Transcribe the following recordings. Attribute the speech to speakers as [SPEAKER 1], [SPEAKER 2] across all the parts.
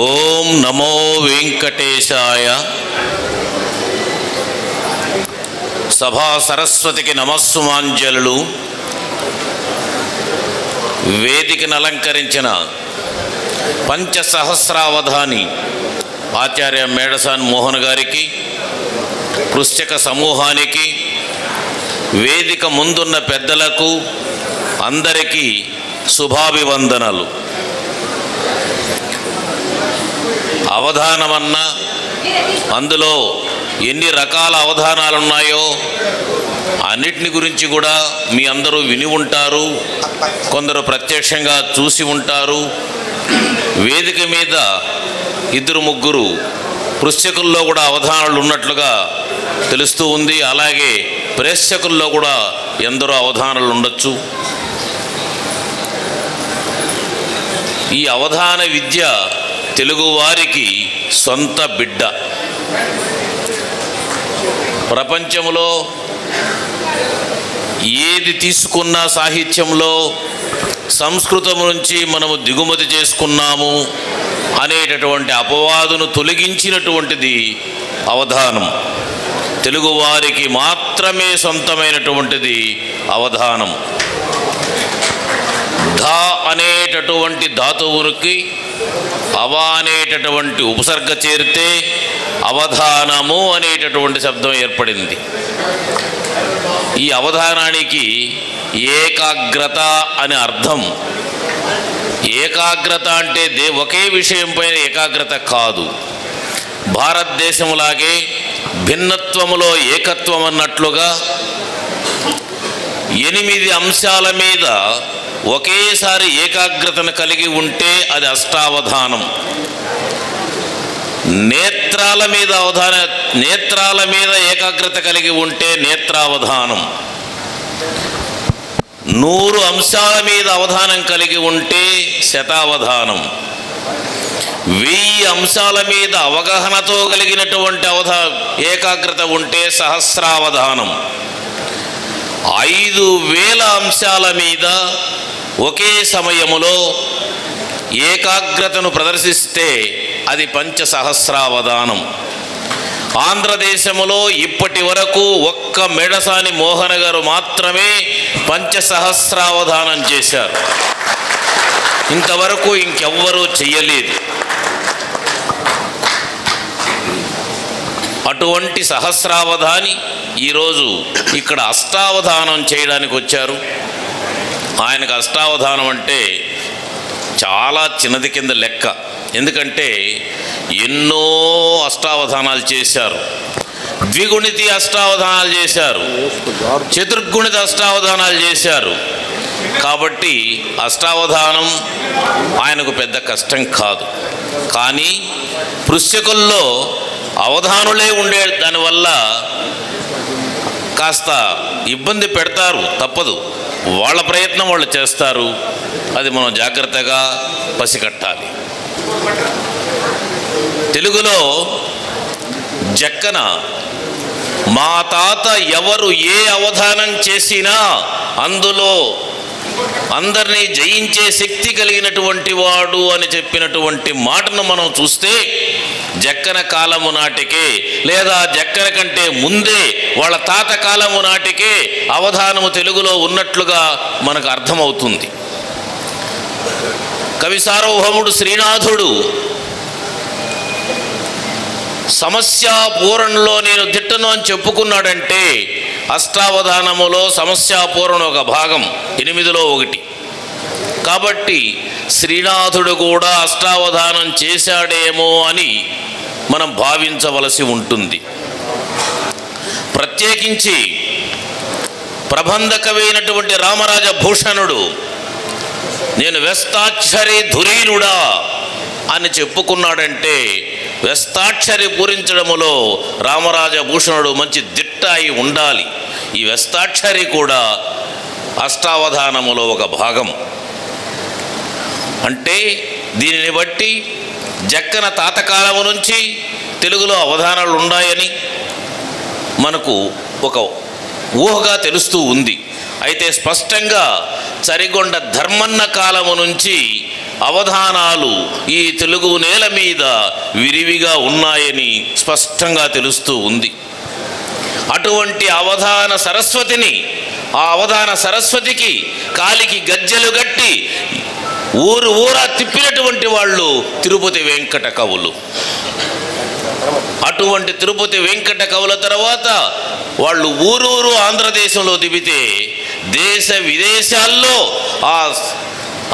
[SPEAKER 1] ఓం నమో వెంకటేశాయ. సభా సరస్వతికి నమస్సుమాంజలు. వేదికను అలంకరించిన పంచసహస్రావధాని ఆచార్య మేడసాన్ మోహన్ గారికి, పృశ్చక సమూహానికి, వేదిక ముందున్న పెద్దలకు అందరికీ శుభాభివందనలు. అవధానమన్నా అందులో ఎన్ని రకాల అవధానాలు ఉన్నాయో అన్నిటిని గురించి కూడా మీ అందరూ విని ఉంటారు, కొందరు ప్రత్యక్షంగా చూసి ఉంటారు. వేదిక మీద ఇద్దరు ముగ్గురు పృశ్చకుల్లో కూడా అవధానాలు ఉన్నట్లుగా తెలుస్తూ ఉంది. అలాగే ప్రేక్షకుల్లో కూడా ఎందరో అవధానాలు ఉండొచ్చు. ఈ అవధాన విద్య తెలుగువారికి సొంత బిడ్డ. ప్రపంచంలో ఏది తీసుకున్న సాహిత్యంలో సంస్కృతం నుంచి మనము దిగుమతి చేసుకున్నాము అనేటటువంటి అపవాదును తొలగించినటువంటిది అవధానం. తెలుగువారికి మాత్రమే సొంతమైనటువంటిది అవధానం. ధ అనేటటువంటి ధాతువునికి అవ అనేటటువంటి ఉపసర్గ చేరితే అవధానము అనేటటువంటి శబ్దం ఏర్పడింది. ఈ అవధానానికి ఏకాగ్రత అని అర్థం. ఏకాగ్రత అంటే ఒకే విషయం పైన ఏకాగ్రత కాదు. భారతదేశంలాగే భిన్నత్వములో ఏకత్వం అన్నట్లుగా 8 అంశాల మీద ఒకేసారి ఏకాగ్రతను కలిగి ఉంటే అది అష్టావధానం. నేత్రాల మీద ఏకాగ్రత కలిగి ఉంటే నేత్రావధానం. 100 అంశాల మీద అవధానం కలిగి ఉంటే శతావధానం. 1000 అంశాల మీద అవగాహనతో కలిగినటువంటి ఏకాగ్రత ఉంటే సహస్రావధానం. 5000 అంశాల మీద ఒకే సమయములో ఏకాగ్రతను ప్రదర్శిస్తే అది పంచసహస్రావధానం. ఆంధ్రదేశములో ఇప్పటి వరకు ఒక్క మేడసాని మోహన్ గారు మాత్రమే పంచసహస్రావధానం చేశారు. ఇంతవరకు ఇంకెవ్వరూ చెయ్యలేదు. అటువంటి సహస్రావధాని ఈరోజు ఇక్కడ అష్టావధానం చేయడానికి వచ్చారు. ఆయనకు అష్టావధానం అంటే చాలా చిన్నది కింద లెక్క. ఎందుకంటే ఎన్నో అష్టావధానాలు చేశారు. ద్విగుణితి అష్టావధానాలు చేశారు, చతుర్గుణిత అష్టావధానాలు చేశారు. కాబట్టి అష్టావధానం ఆయనకు పెద్ద కష్టం కాదు. కానీ పృశ్చకుల్లో అవధానులే ఉండే దానివల్ల కాస్త ఇబ్బంది పెడతారు, తప్పదు. వాళ్ళ ప్రయత్నం వాళ్ళు చేస్తారు. అది మనం జాగ్రత్తగా పసికట్టాలి. తెలుగులో జక్కన మా తాత ఎవరు ఏ అవధానం చేసినా అందులో అందరినీ జయించే శక్తి కలిగినటువంటి వాడు అని చెప్పినటువంటి మాటను మనం చూస్తే జక్కన కాలము నాటికే లేదా జక్కన కంటే ముందే వాళ్ళ తాత కాలము నాటికే అవధానము తెలుగులో ఉన్నట్లుగా మనకు అర్థమవుతుంది. కవి సార్వభౌముడు శ్రీనాథుడు సమస్యాపూరణలో నేను దిట్టను అని చెప్పుకున్నాడంటే అష్టావధానములో సమస్యాపూరణ ఒక భాగం, 8లో 1. కాబట్టి శ్రీనాథుడు కూడా అష్టావధానం చేశాడేమో అని మనం భావించవలసి ఉంటుంది. ప్రత్యేకించి ప్రబంధకమైనటువంటి రామరాజ భూషణుడు నేను వ్యస్తాక్షరి ధురీనుడా అని చెప్పుకున్నాడంటే వ్యస్తాక్షరి పూరించడములో రామరాజ భూషణుడు మంచి దిట్ట అయి ఉండాలి. ఈ వ్యస్తాక్షరి కూడా అష్టావధానములో ఒక భాగం. అంటే దీనిని బట్టి జక్కన తాతకాలము నుంచి తెలుగులో అవధానాలు ఉన్నాయని మనకు ఒక ఊహగా తెలుస్తూ ఉంది. అయితే స్పష్టంగా చరిగొండ ధర్మన్న కాలము నుంచి అవధానాలు ఈ తెలుగు నేల మీద విరివిగా ఉన్నాయని స్పష్టంగా తెలుస్తూ ఉంది. అటువంటి అవధాన సరస్వతిని, ఆ అవధాన సరస్వతికి కాలికి గజ్జెలు గట్టి ఊరు ఊరా తిప్పినటువంటి వాళ్ళు తిరుపతి వెంకట కవులు. అటువంటి తిరుపతి వెంకట కవుల తర్వాత వాళ్ళు ఊరూరు ఆంధ్రదేశంలో తిప్పితే దేశ విదేశాల్లో ఆ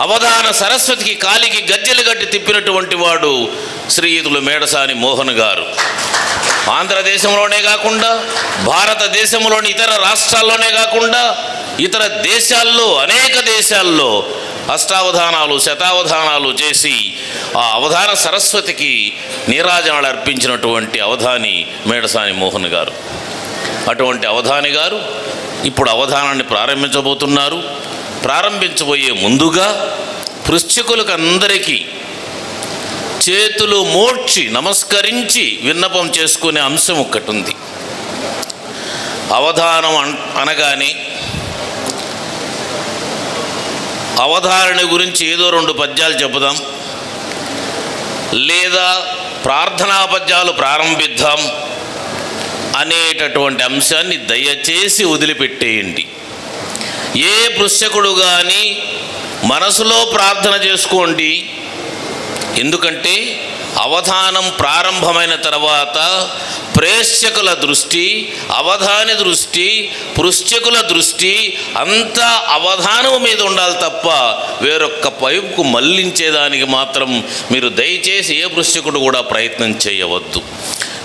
[SPEAKER 1] అవధాన సరస్వతికి కాలికి గజ్జెలు గట్టి తిప్పినటువంటి వాడు శ్రీయుతులు మేడసాని మోహన్ గారు. ఆంధ్రదేశంలోనే కాకుండా భారతదేశంలోని ఇతర రాష్ట్రాల్లోనే కాకుండా ఇతర దేశాల్లో, అనేక దేశాల్లో అష్టావధానాలు, శతావధానాలు చేసి ఆ అవధాన సరస్వతికి నీరాజనాలు అర్పించినటువంటి అవధాని మేడసాని మోహన్ గారు. అటువంటి అవధాని గారు ఇప్పుడు అవధానాన్ని ప్రారంభించబోతున్నారు. ప్రారంభించబోయే ముందుగా పృచ్ఛకులకు అందరికీ చేతులు మోడ్చి నమస్కరించి విన్నపం చేసుకునే అంశం ఒక్కటి ఉంది. అవధానం అనగానే అవధారణ గురించి ఏదో 2 పద్యాలు చెబుదాం, లేదా ప్రార్థనా పద్యాలు ప్రారంభిద్దాం అనేటటువంటి అంశాన్ని దయచేసి వదిలిపెట్టేయండి. ఏ పృచ్ఛకుడు కానీ మనసులో ప్రార్థన చేసుకోండి. ఎందుకంటే అవధానం ప్రారంభమైన తర్వాత ప్రేక్షకుల దృష్టి, అవధాని దృష్టి, పృచ్ఛకుల దృష్టి అంతా అవధానం మీద ఉండాలి తప్ప వేరొక్క వైపుకు మళ్లించేదానికి మాత్రం మీరు దయచేసి ఏ పృచ్ఛకుడు కూడా ప్రయత్నం చేయవద్దు.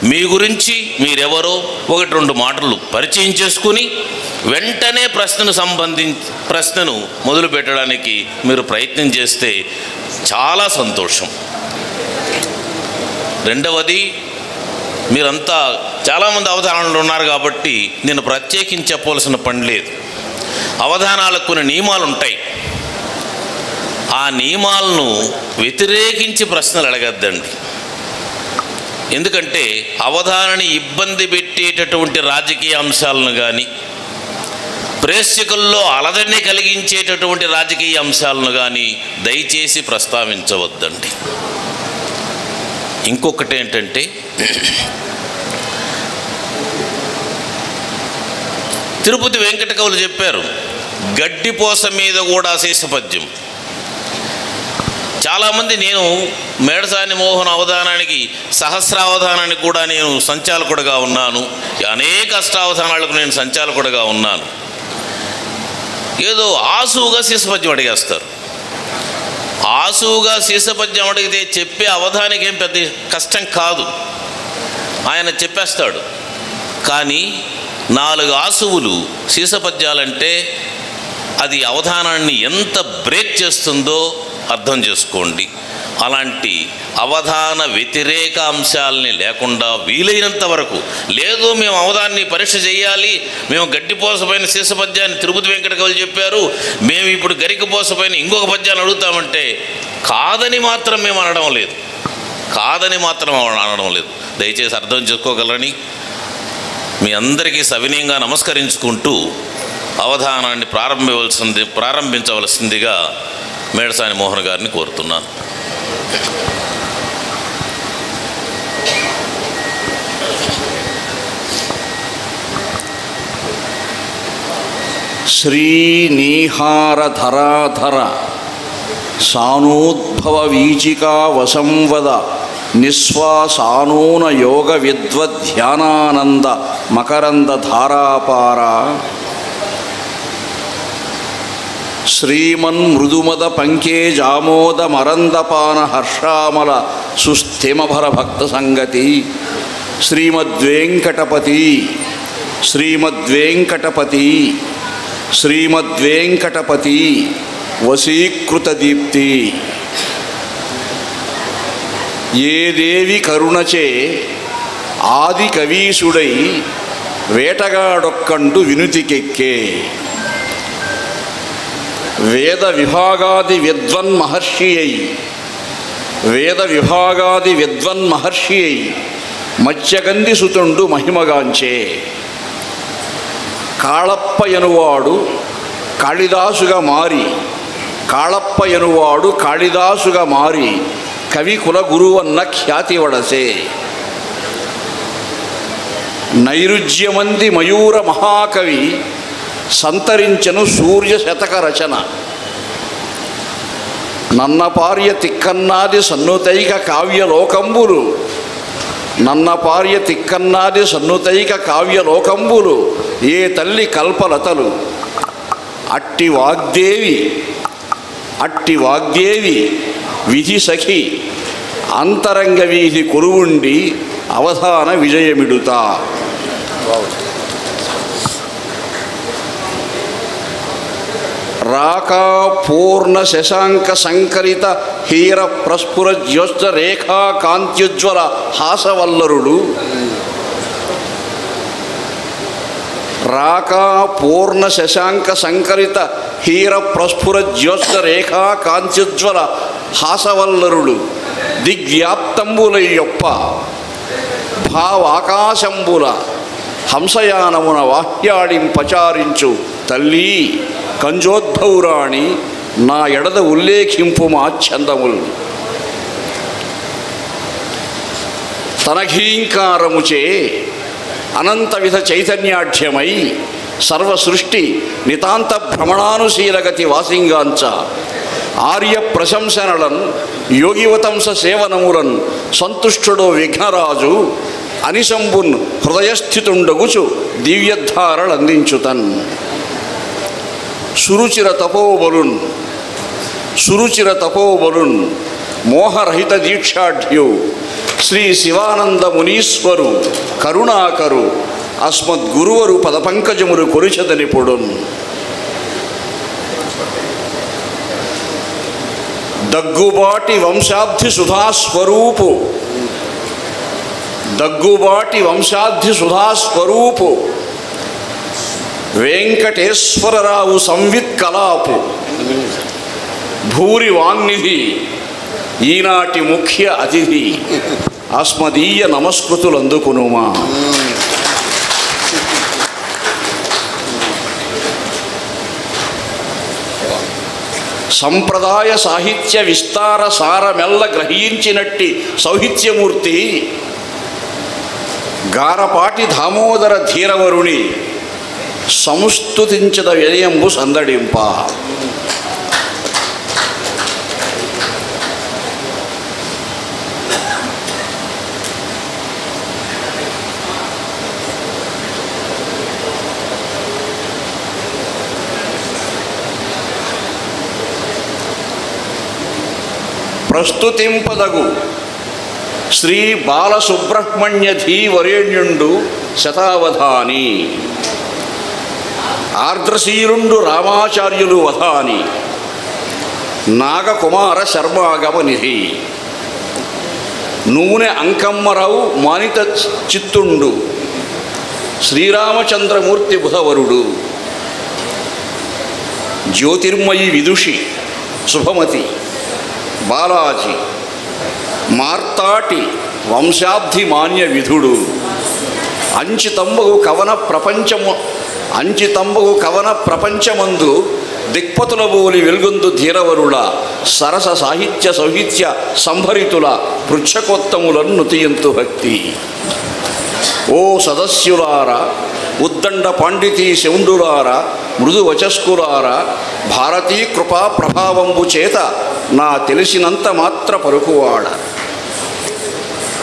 [SPEAKER 1] మీ గురించి మీరెవరో 1-2 మాటలు పరిచయం చేసుకుని వెంటనే ప్రశ్నను మొదలు పెట్టడానికి మీరు ప్రయత్నం చేస్తే చాలా సంతోషం. రెండవది, మీరంతా చాలామంది అవధానాలు ఉన్నారు కాబట్టి నేను ప్రత్యేకించి చెప్పవలసిన పని లేదు. అవధానాలకు కొన్ని నియమాలు ఉంటాయి. ఆ నియమాలను వ్యతిరేకించి ప్రశ్నలు అడగద్దండి. ఎందుకంటే అవధానాన్ని ఇబ్బంది పెట్టేటటువంటి రాజకీయ అంశాలను కానీ, ప్రేక్షకుల్లో అలజడిని కలిగించేటటువంటి రాజకీయ అంశాలను కానీ దయచేసి ప్రస్తావించవద్దండి. ఇంకొకటి ఏంటంటే, తిరుపతి వెంకట కవులు చెప్పారు, గడ్డిపోస మీద కూడా శేషపద్యం. చాలామంది నేను మేడసాని మోహన్ అవధానానికి, సహస్రావధానానికి కూడా నేను సంచాలకుడిగా ఉన్నాను, అనేక అష్టావధానాలకు నేను సంచాలకుడిగా ఉన్నాను. ఏదో ఆసువుగా శేషపద్యం అడిగేస్తారు. ఆసువుగా శేషపద్యం అడిగితే చెప్పే అవధానికి ఏం పెద్ద కష్టం కాదు, ఆయన చెప్పేస్తాడు. కానీ 4 ఆసువులు శేషపద్యాలంటే అది అవధానాన్ని ఎంత బ్రేక్ చేస్తుందో అర్థం చేసుకోండి. అలాంటి అవధాన వ్యతిరేక అంశాలని లేకుండా వీలైనంత వరకు, లేదు మేము అవధాన్ని పరీక్ష చేయాలి, మేము గడ్డిపోసపైన శేషపద్యాన్ని తిరుపతి వెంకట కవులు చెప్పారు, మేము ఇప్పుడు గరికపోసపైన ఇంకొక పద్యాన్ని అడుగుతామంటే కాదని మాత్రం మేము అనడం లేదు, కాదని మాత్రం అనడం లేదు. దయచేసి అర్థం చేసుకోగలరని మీ అందరికీ సవినయంగా నమస్కరించుకుంటూ అవధానాన్ని ప్రారంభించవలసిందిగా మేడసాని మోహన్ గారిని కోరుతున్నాను.
[SPEAKER 2] శ్రీనీహారధరాధర సానోద్భవ వీచికా వసంవద నిశ్వాసానూన యోగ విద్వధ్యానానంద మకరంద ధారాపార శ్రీమన్ మృదుమద పంకేజామోద మరందపాన హర్షామల సుస్థిమభర భక్త సంగతి శ్రీమద్వేంకటపతి శ్రీమద్వేంకటపతి శ్రీమద్వేంకటపతి వశీకృత దీప్తి. ఏ దేవి కరుణచే ఆది కవీసుడై వేటగాడొక్కండు వినుతికెక్కే వేద విభాగాది విద్వన్మహర్షి అయి మత్స్యగంధి సుతుండు మహిమగాంచే కాళప్ప యనువాడు కాళిదాసుగా మారి కాళప్ప ఎనువాడు కాళిదాసుగా మారి కవి కుల గురువన్న ఖ్యాతి వడసే. నైరుజ్యమంది మయూర మహాకవి సంతరించను సూర్య శతక రచన. నన్నపార్య తిక్కన్నాది సన్నుతైక కావ్యలోకంబులు, నన్నపార్య తిక్కన్నాది సన్నుతైక కావ్యలోకంబులు ఏ తల్లి కల్పలతలు. అట్టి వాగ్దేవి విధి సఖి అంతరంగ వీధి కొరువుండి అవధాన విజయమిడుతా. రాకా పూర్ణ శశాంక సంకరిత హీర ప్రస్ఫుర జ్యోత్స రేఖా కాంత్యుజ్వల హాసవల్లరుడు. రాకా పూర్ణ శశాంక సంకరిత హీర ప్రస్ఫుర జ్యోత్స రేఖా కాంత్యుజ్వల హాసవల్లరుడు. దిగ్వ్యాప్తంబులయ్యొప్ప భావాకాశంబుల హంసయానమున వాహ్యాడింపచారించు తల్లి కంజోద్భౌరాణి నా ఎడద ఉల్లేఖింపు మా ఛందములు. తనఘీంకారముచే అనంతవిధ చైతన్యాఢ్యమై సర్వసృష్టి నితాంత భ్రమణానుశీలగతి వాసింగాంచ ఆర్య ప్రశంసనలన్ యోగివతంస సేవనములన్ సంతుష్టుడో విఘ్నరాజు అనిశంబున్ హృదయస్థితుండగుచు దివ్యధారలందించుతన్. సురుచిర తపోబలున్ మోహరహిత దీక్షాఢ్యు శ్రీ శివానంద మునీశ్వరు కరుణాకరు అస్మద్గురువరు పదపంకజములు కొరిచెదనిపుడున్. దగ్గుబాటి వంశాబ్ధి సుధాస్వరూపు వెంకటేశ్వరరావు సంవిత్ కలాపు భూరి వాంగ్నిధి ఈనాటి ముఖ్య అతిథి అస్మదీయ నమస్కృతులు అందుకునుమా. సంప్రదాయ సాహిత్య విస్తార సారమెల్ల గ్రహించినట్టి సౌహిత్యమూర్తి గారపాటి దామోదర ధీరవరుని సంస్తుతించద వ్యయంబు సందడింప. ప్రస్తుతింపదగు శ్రీ బాలసుబ్రహ్మణ్య ధీవరేణ్యుండు శతావధాని, ఆర్ద్రశీలుండు రామాచార్యులు వధాని, నాగకుమార శర్మాగమ నిధి, నూనె అంకమ్మరావు మానిత చిత్తుండు, శ్రీరామచంద్రమూర్తి బుధవరుడు, జ్యోతిర్మయి విదుషి శుభమతి బాలాజీ, మార్తాటి వంశాబ్ధిమాన్య విధుడు, అంచితంబగు కవన ప్రపంచమందు దిక్పతుల బోలి వెలుగొందు ధీరవరుల సరస సాహిత్య సౌహిత్య సంభరితుల పృచ్ఛకోత్తములను నుతియంతు భక్తి. ఓ సదస్యులారా, ఉద్దండ పాండితీ శౌండులారా, మృదు వచస్కులారా, భారతీ కృపా ప్రభావంబు చేత నా తెలిసినంత మాత్ర పలుకువాడ.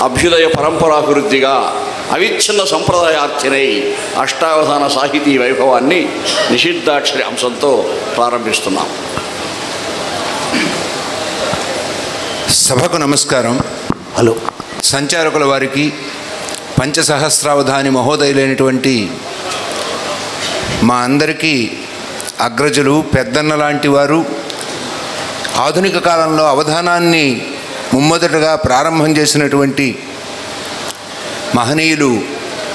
[SPEAKER 2] అభ్యుదయ పరంపరాభివృద్ధిగా అవిచ్ఛిన్న సంప్రదాయార్థినై అష్టావధాన సాహితీ వైభవాన్ని నిషిద్ధాక్షరి అంశంతో ప్రారంభిస్తున్నాం.
[SPEAKER 3] సభకు నమస్కారం.
[SPEAKER 2] హలో.
[SPEAKER 3] సంచారకుల వారికి, పంచసహస్రావధాని మహోదయులైనటువంటి మా అందరికీ అగ్రజులు, పెద్దన్న లాంటి వారు, ఆధునిక కాలంలో అవధానాన్ని ముమ్మొదటగా ప్రారంభం చేసినటువంటి మహనీయులు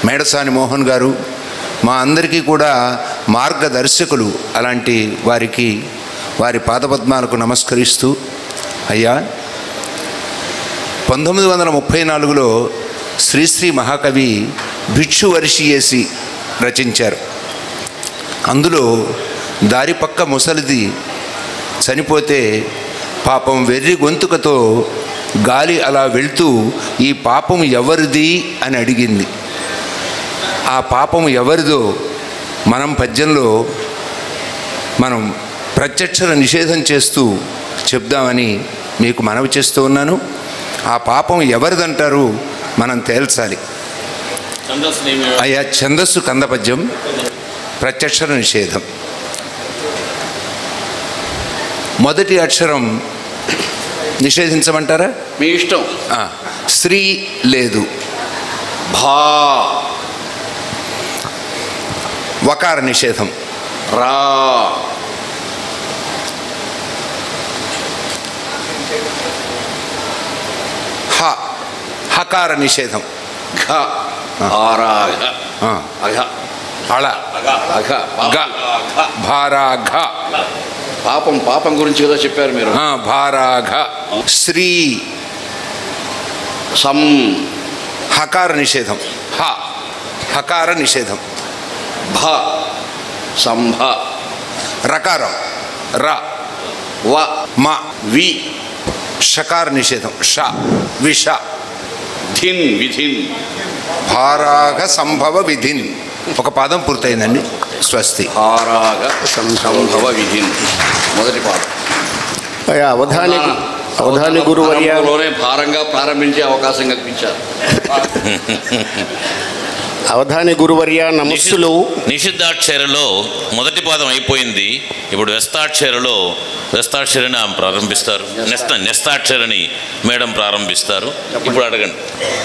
[SPEAKER 3] మేడసాని మోహన్ గారు, మా అందరికీ కూడా మార్గదర్శకులు. అలాంటి వారికి వారి పాదపద్మాలకు నమస్కరిస్తూ, అయ్యా, 1934లో శ్రీశ్రీ మహాకవి భిక్షువర్షియేసి రచించారు. అందులో దారిపక్క ముసలిది చనిపోతే పాపం వెర్రి గొంతుకతో గాలి అలా వెళ్తూ ఈ పాపం ఎవరిది అని అడిగింది. ఆ పాపం ఎవరిదో మనం పద్యంలో మనం ప్రత్యక్షర నిషేధం చేస్తూ చెప్దామని మీకు మనవి చేస్తూ ఉన్నాను. ఆ పాపం ఎవరిదంటారు మనం తేల్చాలి. అయ్యా, ఛందస్సు కందపద్యం, ప్రత్యక్షర నిషేధం. మొదటి అక్షరం నిషేధించమంటారా?
[SPEAKER 2] మీ ఇష్టం.
[SPEAKER 3] స్త్రీ లేదు.
[SPEAKER 2] భా.
[SPEAKER 3] వకార నిషేధం.
[SPEAKER 2] రా.
[SPEAKER 3] హ. హకార నిషేధం.
[SPEAKER 2] ఘ. ఆరాఘ. అఘ.
[SPEAKER 3] అళ.
[SPEAKER 2] అఘ.
[SPEAKER 3] గ. భారాఘ.
[SPEAKER 2] పాపం పాపం గురించి కదా చెప్పారు మీరు.
[SPEAKER 3] భారాఘ. శ్రీ.
[SPEAKER 2] సం.
[SPEAKER 3] హకార నిషేధం. హ. హకార నిషేధం.
[SPEAKER 2] భ. సంభ.
[SPEAKER 3] రకారం. ర.
[SPEAKER 2] వ.
[SPEAKER 3] మ.
[SPEAKER 2] వి.
[SPEAKER 3] షకార నిషేధం. ష. విష.
[SPEAKER 2] ధిన్. విధిన్.
[SPEAKER 3] భారాఘ సంభవ విధిన్. ఒక పాదం పూర్తయిందండి. స్వస్తి.
[SPEAKER 2] భారాఘ సంభవ విధిన్ మొదటి పాదం.
[SPEAKER 4] అవధాని గురువర్యలోనే
[SPEAKER 2] భారంగా ప్రారంభించే అవకాశం కల్పించారు.
[SPEAKER 4] అవధాని గురువర్య నమస్సులు.
[SPEAKER 1] నిషిద్ధాక్షరలో మొదటి పాదం అయిపోయింది. ఇప్పుడు వ్యస్తాక్షరిని ఆమె ప్రారంభిస్తారు. నెస్తాక్షరిని మేడం ప్రారంభిస్తారు. ఇప్పుడు అడగండి.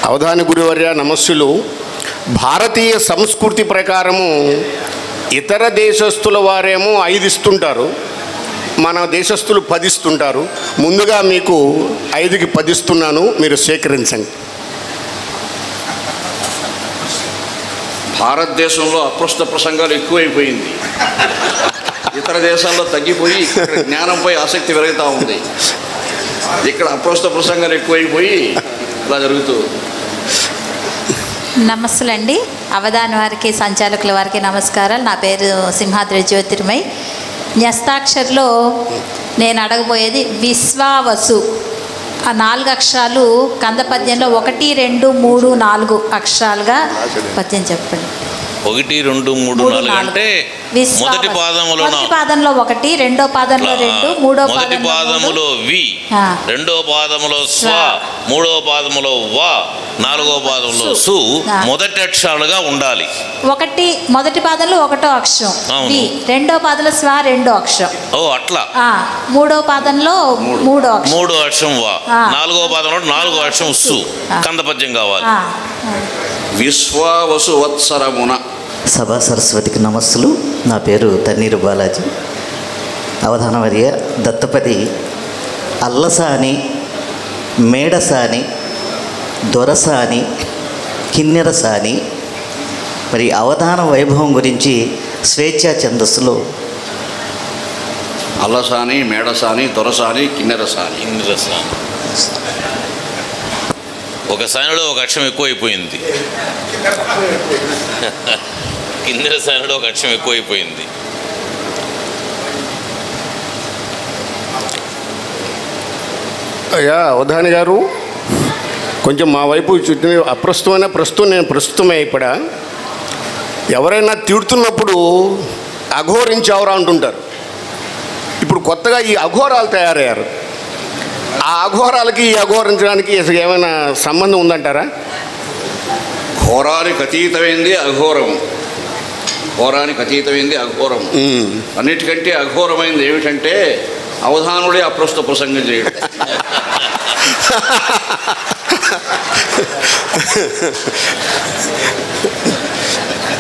[SPEAKER 4] అవధాని గురువర్య నమస్సులు. భారతీయ సంస్కృతి ప్రకారము ఇతర దేశస్తుల వారేమో 5 ఇస్తుంటారు, మన దేశస్తులు 10 ఇస్తుంటారు. ముందుగా మీకు 5కి 10 ఇస్తున్నాను, మీరు స్వీకరించండి.
[SPEAKER 2] భారతదేశంలో అప్రస్తుత ప్రసంగాలు ఎక్కువైపోయింది. ఇతర దేశాల్లో తగ్గిపోయి ఇక్కడ జ్ఞానంపై ఆసక్తి పెరుగుతూ ఉంది. ఇక్కడ అప్రస్తుత ప్రసంగాలు ఎక్కువైపోయి ఇలా జరుగుతుంది.
[SPEAKER 5] నమస్సులండి. అవధాని వారికి, సంచాలకుల వారికి నమస్కారాలు. నా పేరు సింహాద్రి జ్యోతిర్మయ్. న్యస్తాక్షరిలో నేను అడగబోయేది విశ్వావసు. ఆ 4 అక్షరాలు కంద పద్యంలో 1, 2, 3, 4 అక్షరాలుగా పద్యం చెప్పండి.
[SPEAKER 1] 1, 2, 3, 4 అంటే మొదటి పాదములో
[SPEAKER 5] 1, రెండో పాదంలో 2, మూడో
[SPEAKER 1] మొదటి పాదములో వి, రెండో పాదములో స్వ, మూడో పాదములో వ, నాలుగో పాదంలో సు మొదటి అక్షరాలుగా ఉండాలి.
[SPEAKER 5] మొదటి పాదంలో 1వ అక్షరం వి, రెండో పాదంలో స్వ, 2వ అక్షరం.
[SPEAKER 1] ఓ అట్లా.
[SPEAKER 5] మూడో పాదంలో 3వ
[SPEAKER 1] అక్షరం వ, నాలుగో పాదంలో 4వ అక్షరం సు. కంద పద్యం కావాలి.
[SPEAKER 2] విశ్వావసు వత్సరమున.
[SPEAKER 6] సభా సరస్వతికి నమస్సులు. నా పేరు తన్నీరు బాలాజీ. అవధానవర్య దత్తపతి అల్లసాని, మేడసాని, దొరసాని, కిన్నెరసాని, మరి అవధాన వైభవం గురించి స్వేచ్ఛా ఛందస్సులో
[SPEAKER 2] అల్లసాని, మేడసాని, దొరసాని, కిన్నెరసాని.
[SPEAKER 1] ఒక సానిలో ఒక అక్షరం ఎక్కువైపోయింది. కిన్నెర సానిలో ఒక అక్షరం ఎక్కువైపోయింది.
[SPEAKER 4] అయ్యా అవధాని గారు, కొంచెం మా వైపు చుట్టూ అప్రస్తుతమైన నేను ప్రస్తుతమే. ఇప్పుడు ఎవరైనా తిడుతున్నప్పుడు అఘోరించావురా అంటుంటారు. ఇప్పుడు కొత్తగా ఈ అఘోరాలు తయారయ్యారు. ఆ అఘోరాలకి ఈ అఘోరించడానికి అసలు ఏమైనా సంబంధం ఉందంటారా?
[SPEAKER 2] ఘోరానికి అతీతమైంది అఘోరము. ఘోరానికి అతీతమైంది అఘోరము. అన్నిటికంటే అఘోరమైంది ఏమిటంటే అవధానుడే అప్రస్తుత ప్రసంగం చేయడం.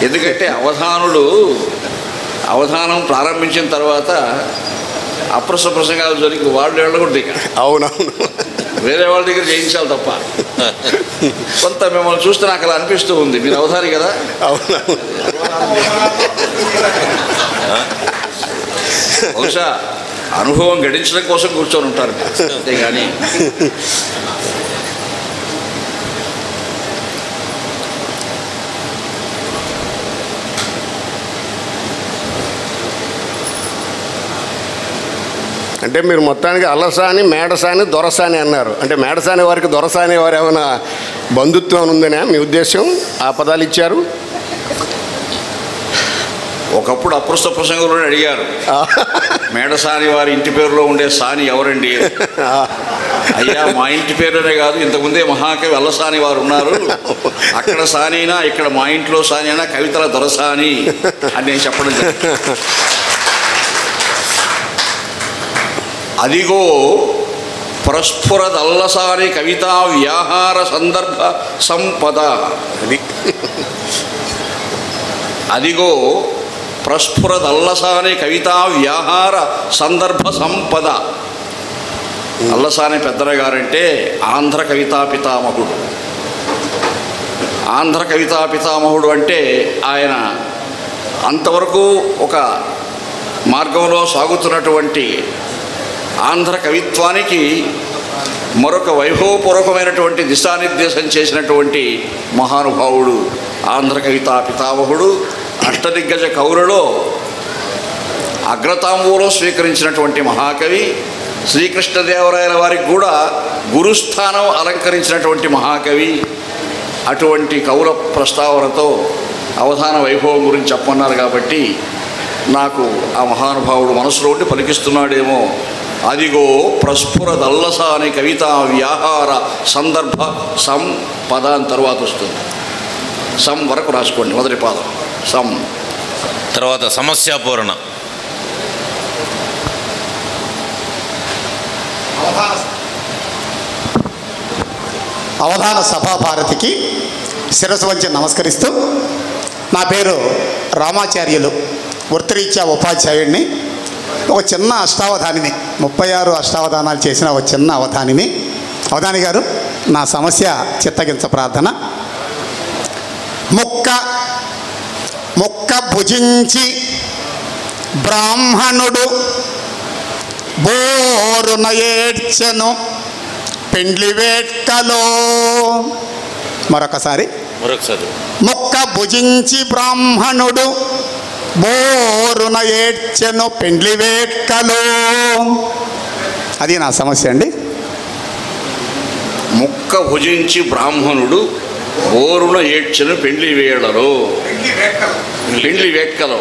[SPEAKER 2] ఎందుకంటే అవధానం ప్రారంభించిన తర్వాత అప్రస్తుత ప్రసంగాలు జరిగి వాళ్ళు వెళ్ళకూడదు. ఇక
[SPEAKER 4] అవునవును,
[SPEAKER 2] వేరే వాళ్ళ దగ్గర చేయించాలి తప్ప. కొంత మిమ్మల్ని చూస్తే నాకు అలా అనిపిస్తూ ఉంది. మీరు అవధాని కదా.
[SPEAKER 4] అవునవును,
[SPEAKER 2] బహుశా అనుభవం గడించడం కోసం కూర్చొని ఉంటారు అంతేగాని.
[SPEAKER 4] అంటే మీరు మొత్తానికి అల్లసాని, మేడసాని, దొరసాని అన్నారు. అంటే మేడసాని వారికి దొరసాని వారు ఏమైనా బంధుత్వం ఉందనే మీ ఉద్దేశం? ఆ పదాలు ఇచ్చారు.
[SPEAKER 2] ఒకప్పుడు అప్రస్తుత ప్రసంగంలో అడిగారు, మేడసాని వారి ఇంటి పేరులో ఉండే సాని ఎవరండి? అయ్యా, మా ఇంటి పేరునే కాదు, ఇంతకుముందే మహాకవి అల్లసాని వారు ఉన్నారు. అక్కడ సానినా ఇక్కడ మా ఇంట్లో సాని అయినా కవితల దొరసాని అని నేను చెప్పడం జరిగింది. అదిగో ప్రస్ఫురదల్లసాని కవితా వ్యాహార సందర్భ సంపద. అదిగో ప్రస్ఫురదల్లసాని కవితా వ్యాహార సందర్భ సంపద. అల్లసాని పెద్దన గారంటే ఆంధ్ర కవితా పితామహుడు. ఆంధ్ర కవితా పితామహుడు అంటే ఆయన అంతవరకు ఒక మార్గంలో సాగుతున్నటువంటి ఆంధ్ర కవిత్వానికి మరొక వైభవపూర్వకమైనటువంటి దిశానిర్దేశం చేసినటువంటి మహానుభావుడు ఆంధ్ర కవితా పితామహుడు. అష్టదిగ్గజ కవులలో అగ్రతాంబూలం స్వీకరించినటువంటి మహాకవి. శ్రీకృష్ణదేవరాయల వారికి కూడా గురుస్థానం అలంకరించినటువంటి మహాకవి. అటువంటి కవుల ప్రస్తావనతో అవధాన వైభవం గురించి చెప్పమన్నారు కాబట్టి నాకు ఆ మహానుభావుడు మనసులో ఉండి పలికిస్తున్నాడేమో. అదిగో ప్రస్ఫురదల్లసాని కవితా వ్యాహార సందర్భ సంపద అని తర్వాత వస్తుంది. సం వరకు రాసుకోండి, మొదటి పాదం సం.
[SPEAKER 1] తర్వాత సమస్యాపూరణ.
[SPEAKER 7] అవధాన సభాభారతికి శిరస్సు వంచి నమస్కరిస్తూ, నా పేరు రామాచార్యులు, వృత్తిరీత్యా ఉపాధ్యాయుడిని, ఒక చిన్న అష్టావధానిని, 36 అష్టావధానాలు చేసిన ఒక చిన్న అవధానిని. అవధాని గారు, నా సమస్య చిత్తగించ ప్రార్థన. ముక్క భుజించి బ్రాహ్మణుడు బోరున ఏడ్చెను పెండ్లి వేట్కలో. మరొకసారి. ముక్క భుజించి బ్రాహ్మణుడు బోరున ఏడ్చెను పెండ్లి వేట్కలో. అది నా సమస్య అండి.
[SPEAKER 2] ముక్క భుజించి బ్రాహ్మణుడు బోరున ఏడ్చెను పెండ్లి వేళలో. పెండ్లి వేట్కలో.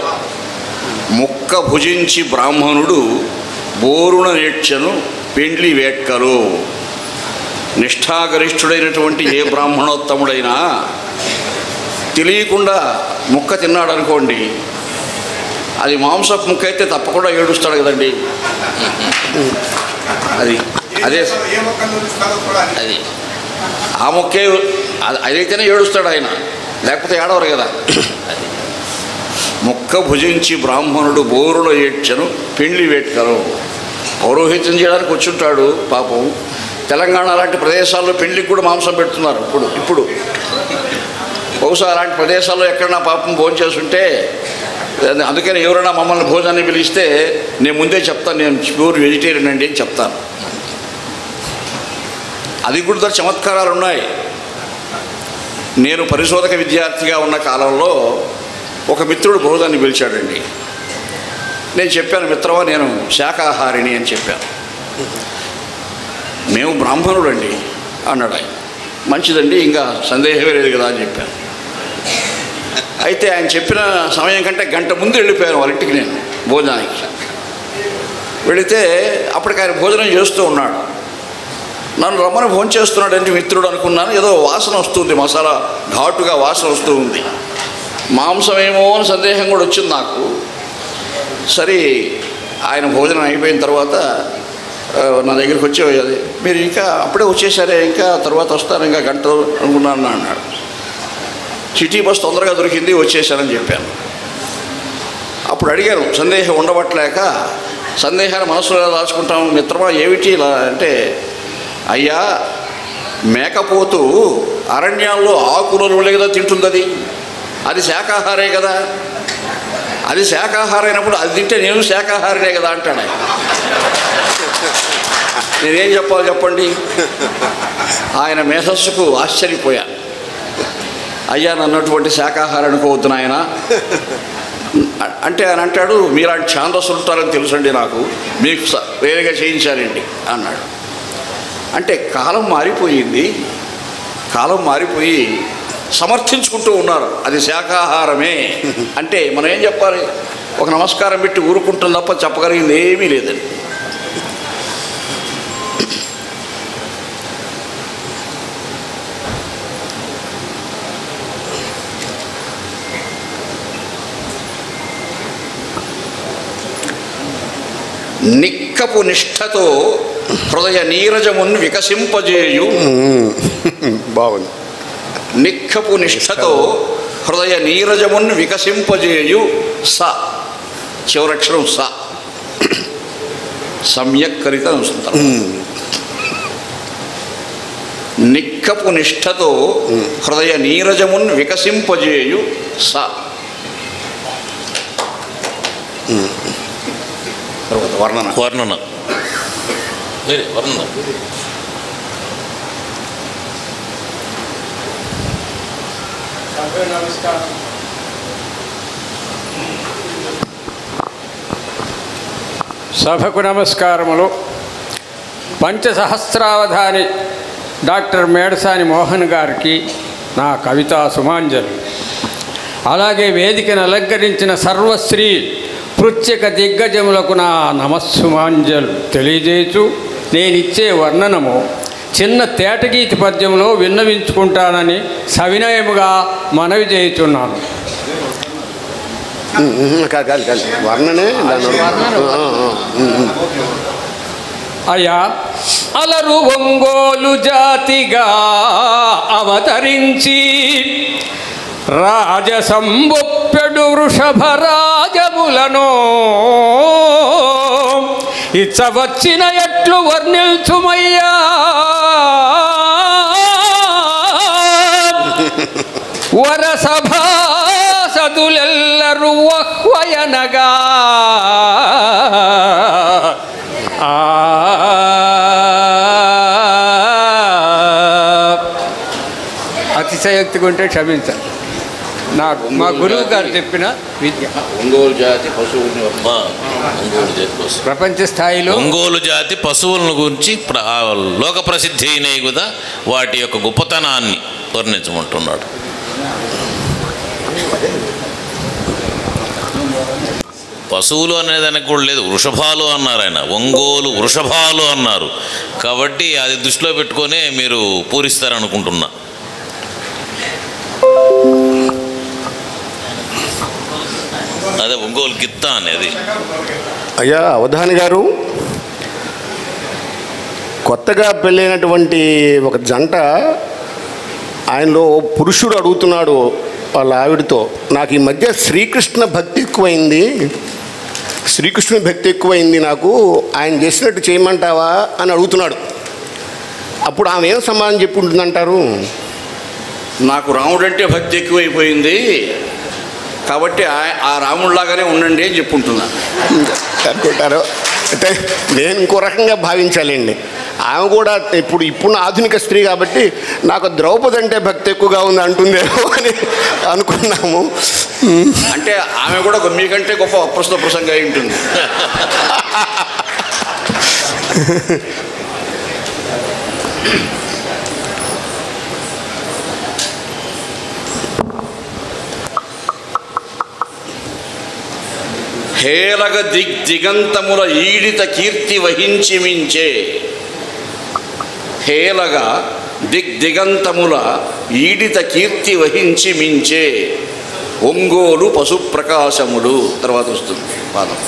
[SPEAKER 2] ముక్క భుజించి బ్రాహ్మణుడు బోరున ఏడ్చెను పెండ్లి వేట్కలో. నిష్ఠాగరిష్ఠుడైనటువంటి ఏ బ్రాహ్మణోత్తముడైనా తెలియకుండా ముక్క తిన్నాడు అనుకోండి, అది మాంసపు ముక్క అయితే తప్పకుండా ఏడుస్తాడు కదండి. అది అదే అది ఆ ముక్కే అదైతేనే ఏడుస్తాడు ఆయన, లేకపోతే ఏడవరు కదా. ముక్క భుజించి బ్రాహ్మణుడు బోరులో ఏడ్చెను పెండ్లి వేట్కలో. పౌరోహిత్యం చేయడానికి వచ్చుంటాడు పాపం. తెలంగాణ లాంటి ప్రదేశాల్లో పెళ్లికి కూడా మాంసం పెడుతున్నారు ఇప్పుడు. బహుశా అలాంటి ప్రదేశాల్లో ఎక్కడన్నా పాపం భోజనం చేస్తుంటే, అందుకని ఎవరైనా మమ్మల్ని భోజనాన్ని పిలిస్తే నేను ముందే చెప్తాను, నేను ప్యూర్ వెజిటేరియన్ అండి అని చెప్తాను. అది కూడా చమత్కారాలు ఉన్నాయి. నేను పరిశోధక విద్యార్థిగా ఉన్న కాలంలో ఒక మిత్రుడు భోజనాన్ని పిలిచాడండి. నేను చెప్పాను, మిత్రమా నేను శాకాహారిని అని చెప్పాను. మేము బ్రాహ్మణుడండి అన్నాడు ఆయన. మంచిదండి, ఇంకా సందేహమే లేదు కదా అని చెప్పాను. అయితే ఆయన చెప్పిన సమయం కంటే గంట ముందు వెళ్ళిపోయాను వాళ్ళ ఇంటికి నేను భోజనానికి. వెళితే అప్పటికి ఆయన భోజనం చేస్తూ ఉన్నాడు. నన్ను రమ్మని భోజనం చేస్తున్నాడంటే మిత్రుడు అనుకున్నాను. ఏదో వాసన వస్తుంది, మసాలా ఘాటుగా వాసన వస్తూ ఉంది. మాంసం ఏమో అని సందేహం కూడా వచ్చింది నాకు. సరే, ఆయన భోజనం అయిపోయిన తర్వాత నా దగ్గరికి వచ్చి, అది మీరు ఇంకా అప్పుడే వచ్చేసారే, ఇంకా తర్వాత వస్తారు, ఇంకా గంట అనుకున్నాను అన్నాడు. సిటీ బస్ తొందరగా దొరికింది, వచ్చేసానని చెప్పాను. అప్పుడు అడిగాను, సందేహం ఉండబట్టలేక, సందేహాన్ని మనసులో దాచుకుంటాం మిత్రమా ఏమిటి ఇలా అంటే, అయ్యా మేకపోతు అరణ్యాల్లో ఆకుకూరలు కదా తింటుంది, అది శాకాహారే కదా. అది శాకాహారం అయినప్పుడు అది తింటే నేను శాకాహారినే కదా అంటాడు ఆయన. నేనేం చెప్పాలి చెప్పండి. ఆయన మేధస్సుకు ఆశ్చర్యపోయాను. అయ్యా నన్నటువంటి శాకాహారం అనుకోవద్దు నాయన అంటే ఆయన అంటాడు, మీలాంటి ఛాందస్సులు ఉంటారని తెలుసండి నాకు, మీకు వేరేగా చేయించాలండి అన్నాడు. అంటే కాలం మారిపోయింది, కాలం మారిపోయి సమర్థించుకుంటూ ఉన్నారు అది శాకాహారమే అంటే మనం ఏం చెప్పాలి? ఒక నమస్కారం పెట్టి ఊరుకుంటుంది తప్ప చెప్పగలిగింది ఏమీ లేదండి. నిక్కపు నిష్ఠతో హృదయ నీరజమున్ వికసింపజేయు.
[SPEAKER 4] బాగుంది.
[SPEAKER 2] నిక్కపు నిష్ఠతో హృదయ నీరజమున్ వికసింపజేయు స, చివరక్షరం స, సమ్యక్ కరిత వస్తుంటారు. నిక్కపు నిష్ఠతో హృదయ నీరజమున్ వికసింపజేయు స. తర్వాత వర్ణన.
[SPEAKER 1] వర్ణన వర్ణన
[SPEAKER 8] సభకు నమస్కారములు. పంచసహస్రావధాని డాక్టర్ మేడసాని మోహన్ గారికి నా కవితా సుమాంజలి. అలాగే వేదికను అలంకరించిన సర్వశ్రీ పృచ్ఛక దిగ్గజములకు నా నమస్సుమాంజలు తెలియజేయచు నేనిచ్చే వర్ణనము చిన్న తేటగీతి పద్యంలో విన్నవించుకుంటానని సవినయముగా మనవి చేయుచున్నాను.
[SPEAKER 4] వర్ణనే
[SPEAKER 8] అయా అలరు ఒంగోలు జాతిగా అవతరించి రాజసంబొప్పెడు వృషభరాజములను ఇచ్చవచ్చిన ఎట్లు వర్ణిల్చుమయ్యా. వరసభాసదులెల్లరు వహ్వయనగా అతిశయోక్తిగా ఉంటే క్షమించండి. నాకు మా గురువు గారు చెప్పిన విద్య.
[SPEAKER 2] ఒంగోలు జాతి పశువుని
[SPEAKER 8] ప్రపంచ స్థాయిలో
[SPEAKER 1] ఒంగోలు జాతి పశువులను గురించి లోక ప్రసిద్ధి అయినాయి కదా, వాటి యొక్క గొప్పతనాన్ని వర్ణించమంటున్నాడు. పశువులు అనేదానికి కూడా లేదు, వృషభాలు అన్నారు ఆయన. ఒంగోలు వృషభాలు అన్నారు కాబట్టి అది దృష్టిలో పెట్టుకొని మీరు పూరిస్తారనుకుంటున్నా. అదే ఒంగోలు గిత్త అనేది.
[SPEAKER 4] అయ్యా అవధాని గారు, కొత్తగా పెళ్ళైనటువంటి ఒక జంట ఆయనలో పురుషుడు అడుగుతున్నాడు వాళ్ళ ఆవిడతో, నాకు ఈ మధ్య శ్రీకృష్ణ భక్తి ఎక్కువైంది, శ్రీకృష్ణుని భక్తి ఎక్కువైంది, నాకు ఆయన చేసినట్టు చేయమంటావా అని అడుగుతున్నాడు. అప్పుడు ఆమె ఏం సమాధానం చెప్పి ఉంటుందంటారు?
[SPEAKER 2] నాకు రాముడంటే భక్తి ఎక్కువైపోయింది కాబట్టి ఆ రాముడిలాగానే ఉండండి అని చెప్పుంటున్నాను
[SPEAKER 4] అనుకుంటారు. అంటే నేను ఇంకో రకంగా భావించాలండి. ఆమె కూడా ఇప్పుడు ఆధునిక స్త్రీ కాబట్టి నాకు ద్రౌపది అంటే భక్తి ఎక్కువగా ఉంది అంటుందేమో అని అనుకున్నాము.
[SPEAKER 2] అంటే ఆమె కూడా మీకంటే గొప్ప అప్రస్తుత ప్రసంగా అయి ఉంటుంది. హేలగ దిగంతముల ఈడిత కీర్తి వహించి మించే. హేలగ దిగంతముల ఈడిత కీర్తి వహించి మించే ఒంగోలు పశుప్రకాశములు. తర్వాత వస్తుంది పాదం.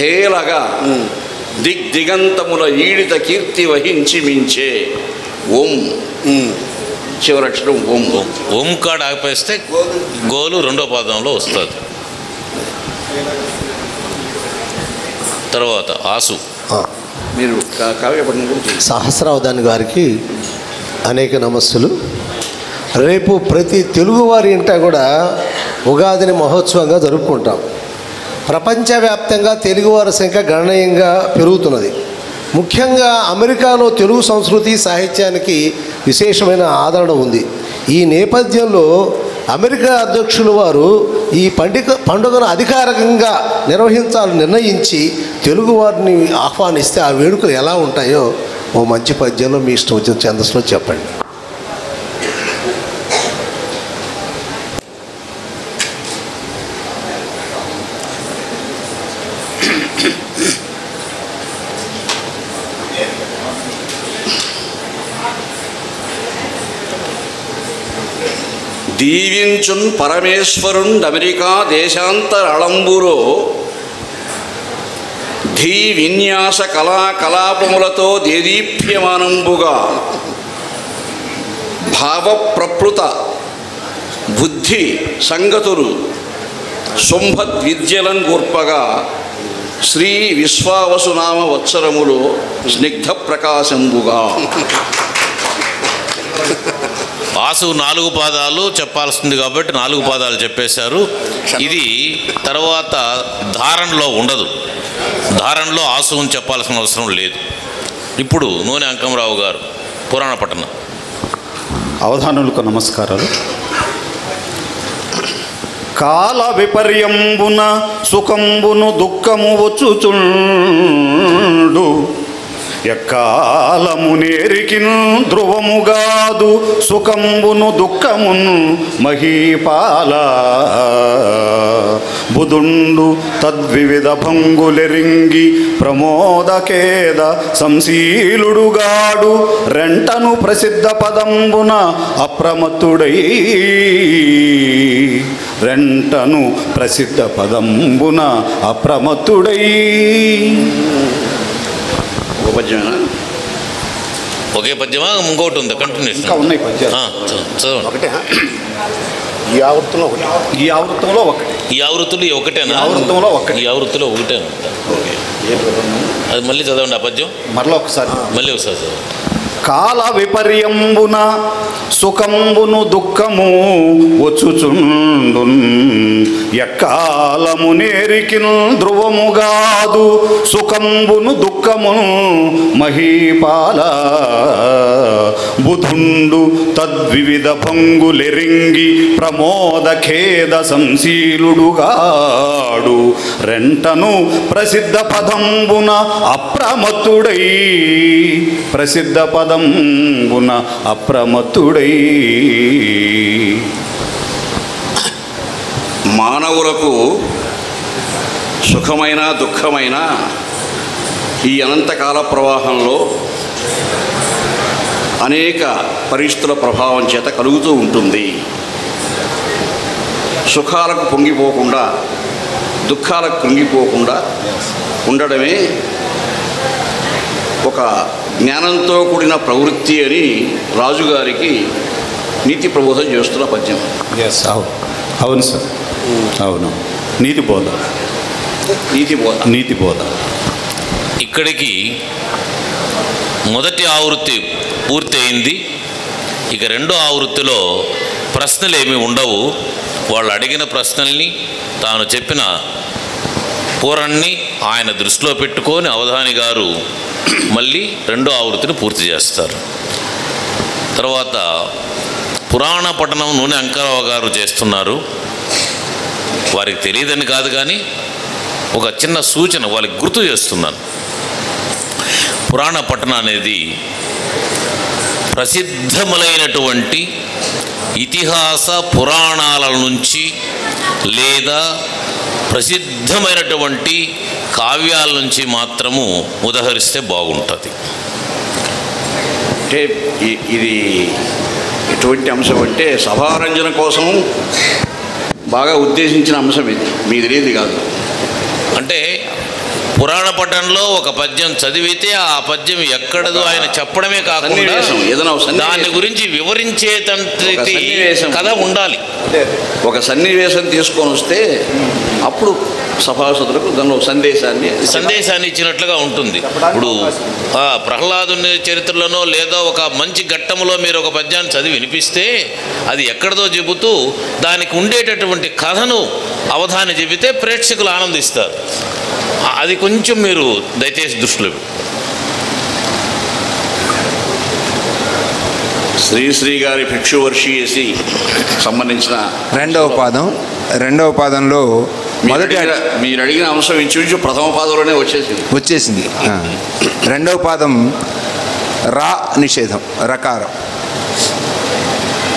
[SPEAKER 2] హేలగ దిగంతముల ఈడిత కీర్తి వహించి మించే ఓం, చివరక్షరం ఓం.
[SPEAKER 1] ఓం కాడ ఆపేస్తే గోలు రెండో పాదంలో వస్తుంది. తర్వాత ఆసు.
[SPEAKER 2] మీరు కావ్యపట్నం గురించి.
[SPEAKER 9] సహస్రావధాని గారికి అనేక నమస్సులు. రేపు ప్రతి తెలుగువారి ఇంట కూడా ఉగాదిని మహోత్సవంగా జరుపుకుంటాం. ప్రపంచవ్యాప్తంగా తెలుగువారి సంఖ్య గణనీయంగా పెరుగుతున్నది. ముఖ్యంగా అమెరికాలో తెలుగు సంస్కృతి సాహిత్యానికి విశేషమైన ఆదరణ ఉంది. ఈ నేపథ్యంలో అమెరికా అధ్యక్షులు వారు ఈ పండుగను అధికారికంగా నిర్వహించాలని నిర్ణయించి తెలుగువారిని ఆహ్వానిస్తే ఆ వేడుకలు ఎలా ఉంటాయో ఓ మంచి పద్యంలో మీ ఇష్టం వచ్చిన ఛందస్సులో చెప్పండి.
[SPEAKER 2] దీవించున్ పరమేశ్వరుండ్ అమెరికా దేశాంతరళంబులో ధీ విన్యాస కళాకలాపములతో దేదీప్యమానంబుగా భావప్రప్లుత బుద్ధి సంగతులు శుంభద్విద్యలను గూర్పగా శ్రీ విశ్వావసునామ వత్సరములో స్నిగ్ధ ప్రకాశంబుగా.
[SPEAKER 1] ఆసు 4 పాదాలు చెప్పాల్సింది కాబట్టి 4 పాదాలు చెప్పేశారు. ఇది తర్వాత ధారణలో ఉండదు. ధారణలో ఆసువుని చెప్పాల్సిన అవసరం లేదు. ఇప్పుడు నూనె అంకమరావు గారు పురాణ పట్టణం.
[SPEAKER 10] అవధానులకు నమస్కారాలు. కాల విపర్యంబున సుఖంబును దుఃఖము వచ్చుచుండు ఎక్కాలము నేరికిన్ ధ్రువముగాదు సుఖంబును దుఃఖమును మహీపాల బుధుండు తద్వివిధ భంగులెరింగి ప్రమోదకేద సంశీలుడుగాడు రెంటను ప్రసిద్ధ పదంబున అప్రమత్తుడై రెంటను ప్రసిద్ధ పదంబున అప్రమత్తుడై.
[SPEAKER 1] ఒకే పద్యమా ఇంకోటి ఉంది కంటిన్యూషన్?
[SPEAKER 4] ఇంకా ఉన్నాయి పద్యాలు.
[SPEAKER 1] చదవండి.
[SPEAKER 4] ఒకటే ఈ ఆవృత్తంలో ఒకటి, ఈ ఆవృత్తంలో ఒకటి,
[SPEAKER 1] ఈ ఆవృత్తులు ఒకటేనా?
[SPEAKER 4] ఆవృత్తంలో ఒకటి,
[SPEAKER 1] ఈ ఆవృత్తిలో ఒకటేనా? ఓకే, అది మళ్ళీ చదవండి. ఆ పద్యం
[SPEAKER 4] మరలా ఒకసారి,
[SPEAKER 1] మళ్ళీ ఒకసారి చదవండి.
[SPEAKER 10] కాల విపర్యంబున సుఖంబును దుఃఖము వచ్చుచుండు ఎక్కాలము నేరికిన్ ధ్రువముగాదు సుఖంబును దుఃఖమును మహీపాల బుధుండు తద్వివిధ భంగులెరింగి ప్రమోద ఖేద సంశీలుడుగాడు రెంటను ప్రసిద్ధ పదంబున అప్రమత్తుడై ప్రసిద్ధ పదంబున అప్రమత్తుడై.
[SPEAKER 2] మానవులకు సుఖమైన దుఃఖమైన ఈ అనంతకాల ప్రవాహంలో అనేక పరిస్థితుల ప్రభావం చేత కలుగుతూ ఉంటుంది. సుఖాలకు పొంగిపోకుండా దుఃఖాలకు కృంగిపోకుండా ఉండడమే ఒక జ్ఞానంతో కూడిన ప్రవృత్తి అని రాజుగారికి నీతి ప్రబోధం చేస్తున్న పద్యం.
[SPEAKER 10] అవును సార్, అవును. నీతి బోధ,
[SPEAKER 2] నీతి బోధ,
[SPEAKER 10] నీతి బోధ.
[SPEAKER 1] ఇక్కడికి మొదటి ఆవృత్తి పూర్తి అయింది. ఇక రెండో ఆవృత్తిలో ప్రశ్నలు ఏమీ ఉండవు. వాళ్ళు అడిగిన ప్రశ్నల్ని తాను చెప్పిన పూరణ్ణి ఆయన దృష్టిలో పెట్టుకొని అవధాని గారు మళ్ళీ రెండో ఆవృత్తిని పూర్తి చేస్తారు. తర్వాత పురాణ పఠనం నూనె అంకరావు గారు చేస్తున్నారు. వారికి తెలియదని కాదు, కానీ ఒక చిన్న సూచన వాళ్ళకి గుర్తు చేస్తున్నాను. పురాణ పఠనం అనేది ప్రసిద్ధములైనటువంటి ఇతిహాస పురాణాల నుంచి లేదా ప్రసిద్ధమైనటువంటి కావ్యాల నుంచి మాత్రము ఉదహరిస్తే బాగుంటుంది.
[SPEAKER 2] అంటే ఇది ఎటువంటి అంశం అంటే సభారంజన కోసం బాగా ఉద్దేశించిన అంశం. ఇది మీకు తెలియదు కాదు.
[SPEAKER 1] అంటే పురాణ పఠనంలో ఒక పద్యం చదివితే ఆ పద్యం ఎక్కడదో ఆయన చెప్పడమే కాకుండా దాని గురించి వివరించేటంటి కథ ఉండాలి.
[SPEAKER 2] ఒక సన్నివేశం తీసుకొని వస్తే అప్పుడు సభాసదులకు దానిలో సందేశాన్ని
[SPEAKER 1] ఇచ్చినట్లుగా ఉంటుంది. ఇప్పుడు ప్రహ్లాదుని చరిత్రలోనో లేదా ఒక మంచి ఘట్టములో మీరు ఒక పద్యాన్ని చదివి వినిపిస్తే అది ఎక్కడదో చెబుతూ దానికి ఉండేటటువంటి కథను అవధాని చెబితే ప్రేక్షకులు ఆనందిస్తారు. అది కొంచెం మీరు దయచేసి దృష్టిలో
[SPEAKER 2] శ్రీశ్రీ గారి భిక్షువర్షియసి సంబంధించిన
[SPEAKER 3] రెండవ పాదంలో మొదటి
[SPEAKER 2] మీరు అడిగిన అంశం ఇంచుమించు ప్రథమ పాదంలోనే
[SPEAKER 3] వచ్చేసింది. రెండవ పాదం రా నిషేధం, రకారం.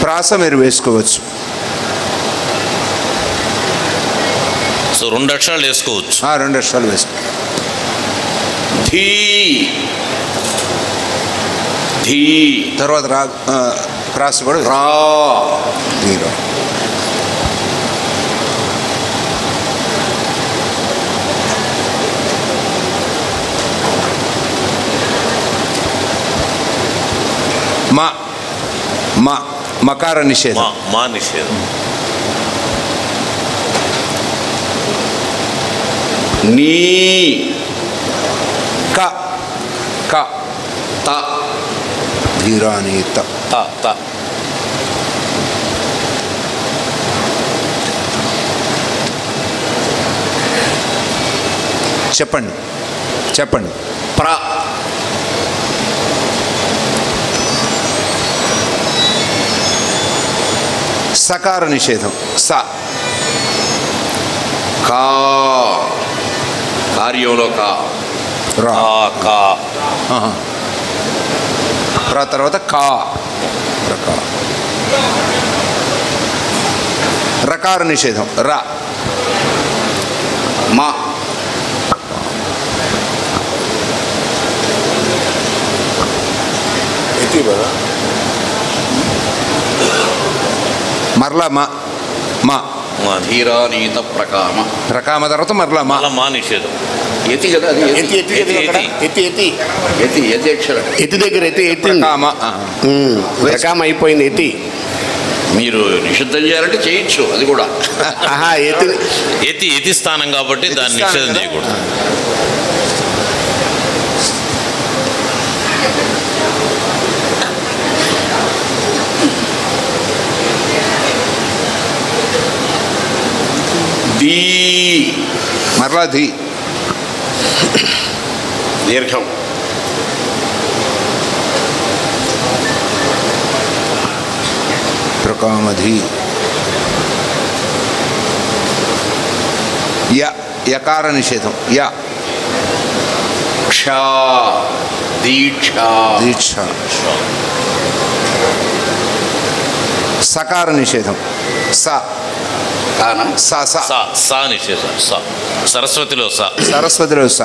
[SPEAKER 3] ప్రాస మీరు వేసుకోవచ్చు.
[SPEAKER 1] సో 2 అక్షరాలు వేసుకోవచ్చు.
[SPEAKER 3] 2 అక్షరాలు వేసుకో.
[SPEAKER 2] ధీ ధీ
[SPEAKER 3] తర్వాత రా ప్రాస కూడా
[SPEAKER 2] రా
[SPEAKER 3] ధీరా. మకార నిషేధం.
[SPEAKER 1] మా నిషేధం.
[SPEAKER 2] నీ
[SPEAKER 3] క క
[SPEAKER 2] త
[SPEAKER 3] ధీరాని త
[SPEAKER 2] త
[SPEAKER 3] చెప్పండి.
[SPEAKER 2] ప్ర
[SPEAKER 3] సకార నిషేధం. స
[SPEAKER 2] కా కార్యంలో కా
[SPEAKER 3] రా
[SPEAKER 1] కా
[SPEAKER 3] రా తర్వాత కా రకార నిషేధం. రా
[SPEAKER 2] మా
[SPEAKER 3] మరలా మా
[SPEAKER 2] ధీరానీత ప్రకామ
[SPEAKER 3] రకామ తర్వాత మరలా
[SPEAKER 1] మా నిషేధం.
[SPEAKER 2] ఎతి కదా అది ఎతి అక్షరం.
[SPEAKER 4] ఎతి దగ్గర
[SPEAKER 3] రకామ
[SPEAKER 4] రకామ అయిపోయింది. ఎతి
[SPEAKER 2] మీరు నిషిద్ధం చేయాలంటే చేయొచ్చు, అది కూడా.
[SPEAKER 1] ఎతి స్థానం కాబట్టి దాన్ని నిషేధం చేయకూడదు.
[SPEAKER 2] ధీ
[SPEAKER 3] మరలా ధీ
[SPEAKER 2] దీర్ఘం.
[SPEAKER 3] ప్రకామధి. యకార నిషేధం.
[SPEAKER 2] క్షా దీక్షా
[SPEAKER 3] దీక్ష. సకార నిషేధం.
[SPEAKER 1] సా నిషేధం. సరస్వతిలో
[SPEAKER 3] స.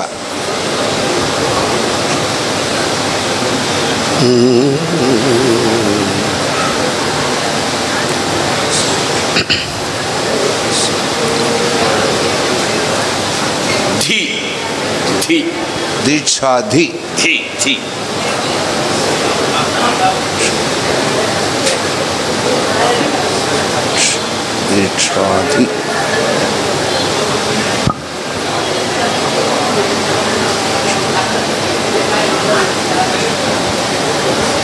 [SPEAKER 2] ధీ ధీ
[SPEAKER 3] దీక్షా ధీ
[SPEAKER 2] ధీ ధీ
[SPEAKER 3] దీక్షా ధీ.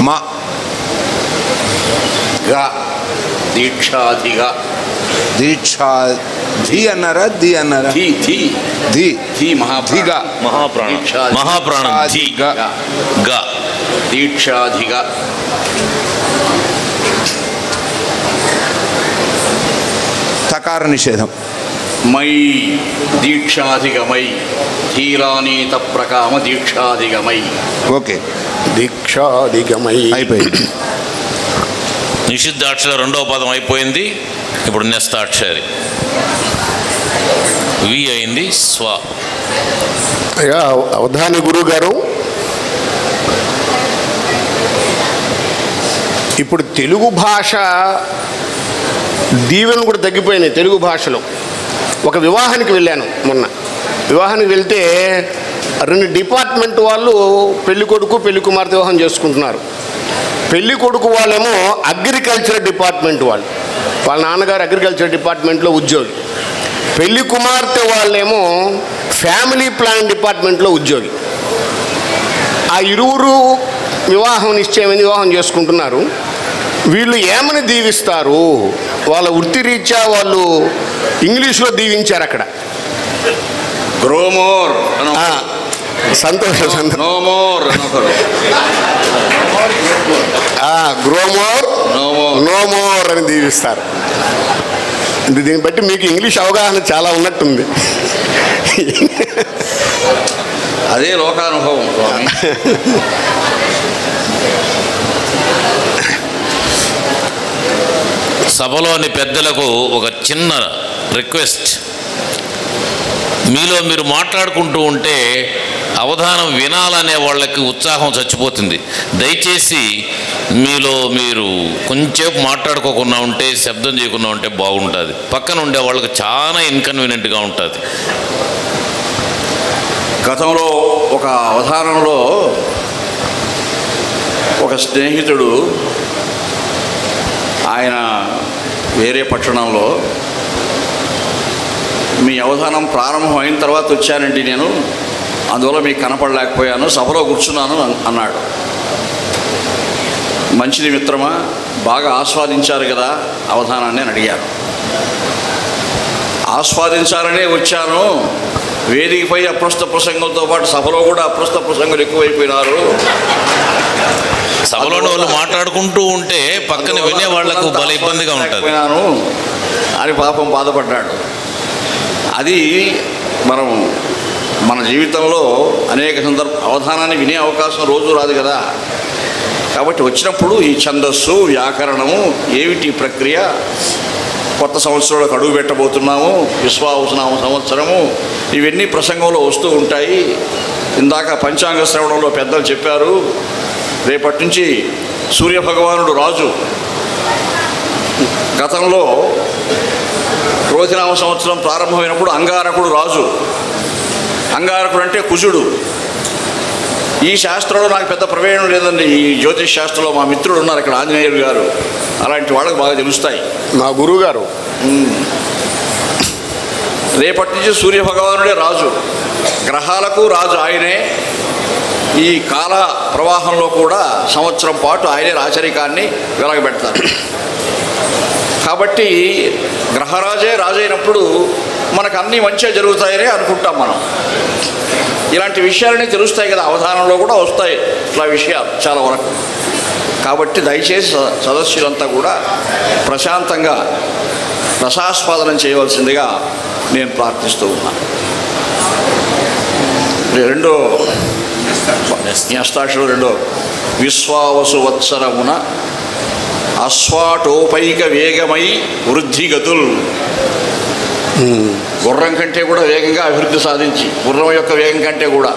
[SPEAKER 3] మా
[SPEAKER 2] గా దీక్షాధిగా.
[SPEAKER 3] దీక్షా ధీ అన్నారా ధీ అన్నారా?
[SPEAKER 2] ధీ ధీ
[SPEAKER 3] ధీ
[SPEAKER 2] ధీ
[SPEAKER 3] ధీగా
[SPEAKER 1] మహాప్రాణం ధీ గా
[SPEAKER 2] దీక్షాధిగా.
[SPEAKER 3] తకార నిషేధం.
[SPEAKER 2] మై దీక్షాధిగమై ధీరానీత ప్రకామ దీక్షాధిగమై.
[SPEAKER 3] ఓకే,
[SPEAKER 4] దీక్షాధిగమై
[SPEAKER 3] అయిపోయింది.
[SPEAKER 1] నిషిద్ధాక్షర 2వ పదం అయిపోయింది. ఇప్పుడు నెస్తాక్షరి వి అయింది. స్వ.
[SPEAKER 4] అవధాని గురువు గారు, ఇప్పుడు తెలుగు భాష దీవెన కూడా తగ్గిపోయినాయి. తెలుగు భాషలో ఒక వివాహానికి వెళ్ళాను మొన్న. వివాహానికి వెళ్తే 2 డిపార్ట్మెంట్ వాళ్ళు పెళ్లి కొడుకు పెళ్లి కుమార్తె వివాహం చేసుకుంటున్నారు. పెళ్లి కొడుకు వాళ్ళేమో అగ్రికల్చర్ డిపార్ట్మెంట్ వాళ్ళు, వాళ్ళ నాన్నగారు అగ్రికల్చర్ డిపార్ట్మెంట్లో ఉద్యోగి. పెళ్లి కుమార్తె వాళ్ళేమో ఫ్యామిలీ ప్లాన్ డిపార్ట్మెంట్లో ఉద్యోగి. ఆ ఇరువురు నిశ్చయమైంది, వివాహం చేసుకుంటున్నారు. వీళ్ళు ఏమని దీవిస్తారు? వాళ్ళ వృత్తిరీత్యా వాళ్ళు ఇంగ్లీష్లో దీవించారు. అక్కడ
[SPEAKER 2] గ్రోమోర్
[SPEAKER 4] సంతోషం.
[SPEAKER 2] నో మోర్ అనొకరు,
[SPEAKER 4] గ్రో మోర్ నో మోర్ అని దీవిస్తారు. దీన్ని బట్టి మీకు ఇంగ్లీష్ అవగాహన చాలా ఉన్నట్టుంది.
[SPEAKER 2] అదే లోకానుభవం స్వామి.
[SPEAKER 1] సభలోని పెద్దలకు ఒక చిన్న రిక్వెస్ట్. మీలో మీరు మాట్లాడుకుంటూ ఉంటే అవధానం వినాలనే వాళ్ళకి ఉత్సాహం చచ్చిపోతుంది. దయచేసి మీలో మీరు కొంచెం మాట్లాడుకోకుండా ఉంటే, శబ్దం చేయకుండా ఉంటే బాగుంటుంది. పక్కన ఉండే వాళ్ళకి చాలా ఇన్కన్వీనియంట్గా ఉంటుంది.
[SPEAKER 2] గతంలో ఒక అవధానంలో ఒక స్నేహితుడు, ఆయన వేరే పట్టణంలో, మీ అవధానం ప్రారంభం అయిన తర్వాత వచ్చానండి నేను, అందువల్ల మీకు కనపడలేకపోయాను, సభలో కూర్చున్నాను అన్నాడు. మంచిది మిత్రమా, బాగా ఆస్వాదించారు కదా అవధానాన్ని అని అడిగాను. ఆస్వాదించాలనే వచ్చాను, వేదికపై అప్రస్తుత ప్రసంగంతో పాటు సభలో కూడా అప్రస్తుత ప్రసంగులు ఎక్కువైపోయినారు.
[SPEAKER 1] సభలోని వాళ్ళు మాట్లాడుకుంటూ ఉంటే పక్కన వినే వాళ్లకు భలే ఇబ్బందిగా ఉంటుంది
[SPEAKER 2] అని పాపం బాధపడ్డాడు. అది మన జీవితంలో అనేక అవధానాన్ని వినే అవకాశం రోజు రాదు కదా. కాబట్టి వచ్చినప్పుడు ఈ ఛందస్సు, వ్యాకరణము ఏమిటి ప్రక్రియ, కొత్త సంవత్సరంలో అడుగు పెట్టబోతున్నాము, విశ్వావసనామ సంవత్సరము, ఇవన్నీ ప్రసంగంలో వస్తూ ఉంటాయి. ఇందాక పంచాంగ శ్రవణంలో పెద్దలు చెప్పారు, రేపటి నుంచి సూర్యభగవానుడు రాజు. గతంలో క్రోధినామ సంవత్సరం ప్రారంభమైనప్పుడు అంగారకుడు రాజు. అంగారకుడు అంటే కుజుడు. ఈ శాస్త్రంలో నాకు పెద్ద ప్రవేశం లేదండి. ఈ జ్యోతిష్ శాస్త్రంలో మా మిత్రుడు ఉన్నారు ఇక్కడ, ఆంజనేయులు గారు, అలాంటి వాళ్ళకి బాగా తెలుస్తాయి.
[SPEAKER 4] మా గురువు గారు.
[SPEAKER 2] రేపటి నుంచి సూర్యభగవానుడే రాజు, గ్రహాలకు రాజు ఆయనే. ఈ కాల ప్రవాహంలో కూడా సంవత్సరం పాటు ఆయనే రాచరికాన్ని వెలగబెడతారు. కాబట్టి గ్రహరాజే రాజైనప్పుడు మనకు అన్నీ మంచిగా జరుగుతాయని అనుకుంటాం మనం. ఇలాంటి విషయాలన్నీ తెలుస్తాయి కదా, అవధానంలో కూడా వస్తాయి ఇట్లా విషయాలు చాలా వరకు. కాబట్టి దయచేసి సదస్సులంతా కూడా ప్రశాంతంగా రసాస్వాదనం చేయవలసిందిగా నేను ప్రార్థిస్తూ ఉన్నాను. రెండో న్యస్తాక్షరం, రెండో విశ్వావసు వత్సరమున అశ్వాటోపైక వేగమై వృద్ధిగతుల్. గుర్రం కంటే కూడా వేగంగా అభివృద్ధి సాధించి, గుర్రం యొక్క వేగం కంటే కూడా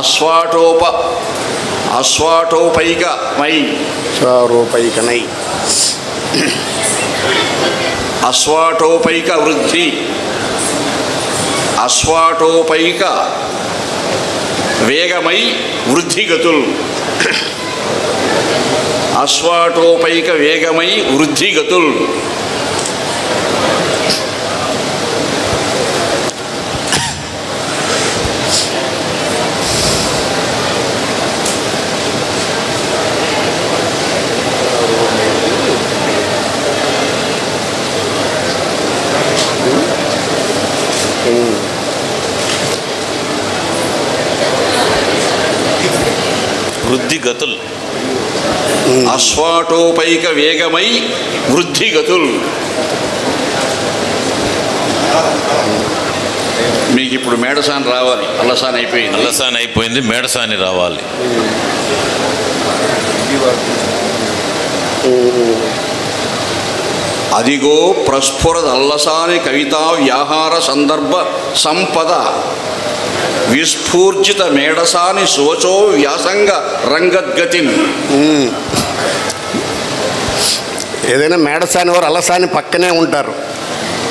[SPEAKER 2] అశ్వాటోపైకమై అశ్వాటోపైక వృద్ధి, అశ్వాటోపైక వేగమై వృద్ధిగతుల్, అశ్వాటోపైక వేగమై వృద్ధిగతుల్.
[SPEAKER 1] వృద్ధిగతుల్,
[SPEAKER 2] అశ్వాటోపైక వేగమై వృద్ధిగతుల్. మీకు ఇప్పుడు మేడసాని రావాలి, అల్లసాని అయిపోయింది.
[SPEAKER 1] అల్లసాని అయిపోయింది, మేడసాని రావాలి.
[SPEAKER 2] అదిగో ప్రస్ఫురద అల్లసాని కవితా వ్యాహార సందర్భ సంపద విస్ఫూర్జిత మేడసాని శోచో వ్యాసంగ రంగద్గతిన్.
[SPEAKER 4] ఏదైనా మేడసాని వారు అల్లసాని పక్కనే ఉంటారు,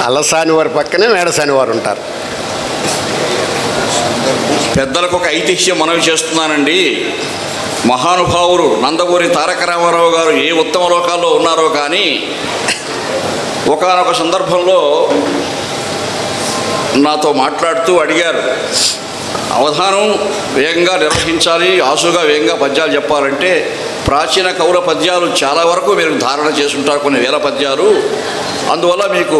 [SPEAKER 4] అల్లసాని వారి పక్కనే మేడసాని వారు ఉంటారు.
[SPEAKER 2] పెద్దలకు ఒక ఐతిహ్యం మనవి చేస్తున్నానండి. మహానుభావులు నందమూరి తారక రామారావు గారు ఏ ఉత్తమ లోకాల్లో ఉన్నారో కానీ ఒకానొక సందర్భంలో నాతో మాట్లాడుతూ అడిగారు, అవధానం వేగంగా నిర్వహించాలి, ఆసుగా వేగంగా పద్యాలు చెప్పాలంటే ప్రాచీన కవుల పద్యాలు చాలా వరకు మీరు ధారణ చేసుంటారు, కొన్ని వేల పద్యాలు. అందువల్ల మీకు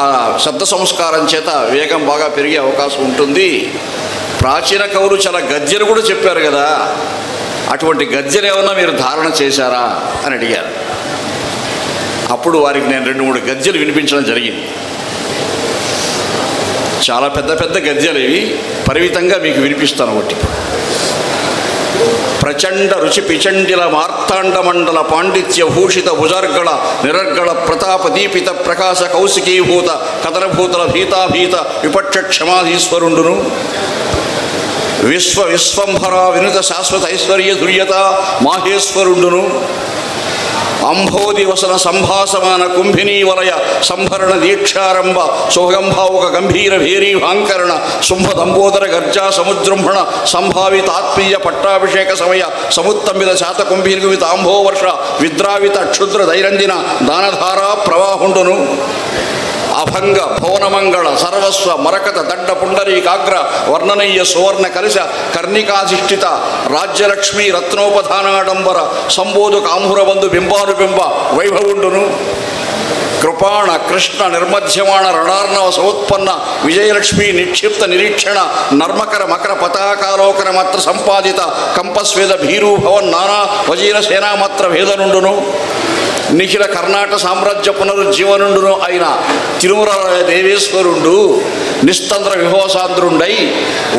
[SPEAKER 2] ఆ శబ్ద సంస్కారం చేత వేగం బాగా పెరిగే అవకాశం ఉంటుంది. ప్రాచీన కవులు చాలా గద్యలు కూడా చెప్పారు కదా, అటువంటి గద్యలు ఏమన్నా మీరు ధారణ చేశారా అని అడిగారు. అప్పుడు వారికి నేను 2-3 గద్యలు వినిపించడం జరిగింది. చాలా పెద్ద పెద్ద గద్యలు ఇవి, పరిమితంగా మీకు వినిపిస్తాను ఒకటి. ప్రచండ రుచి పిచండిల మార్తాండ మండల పాండిత్య భూషిత భుజర్గళ నిరర్గళ ప్రతాప దీపిత ప్రకాశ కౌశికీభూత కథనభూతల భీతాభీత విపక్ష క్షమాధీశ్వరుండును విశ్వంభర వినుత శాశ్వత ఐశ్వర్య దుర్యత మాహేశ్వరుండును అంభోది వసన సంభాసమాన కుంభినీ వలయ సంభరణ దీక్షారంభ సోగంభావుక గంభీర భేరీ భాంకరణ శుంభదంబోదర గర్జా సముద్రంభణ సంభావిత ఆత్మీయ పట్టాభిషేక సమయ సముత్తంబిత శాత కుంభీర్గువిత అంభోవర్ష విద్రావిత క్షుద్ర దైనందిన దానధారా ప్రవాహుండును అభంగ భువనమంగళ సర్వస్వ మరకత దండ పుండరీకాగ్ర వర్ణనీయ సువర్ణ కలశ కర్ణికాధిష్ఠిత రాజ్యలక్ష్మీ రత్నోపధానాడంబర సంబోధు కాంభురబంధు బింబానుబింబ వైభవుండును కృపాణ కృష్ణ నిర్మధ్యమాణ రణార్ణవ సముత్పన్న విజయలక్ష్మీ నిక్షిప్త నిరీక్షణ నర్మకర మకర పతాకాలోకన మాత్ర సంపాదిత కంపస్వేద భీరూభవన్ నానా వజీర సేనామాత్ర భేదనుండును నిఖిల కర్ణాటక సామ్రాజ్య పునరుజ్జీవనుండును అయిన తిరుమల దేవేశ్వరుండు నిస్తంద్ర విభోసాంధ్రుండై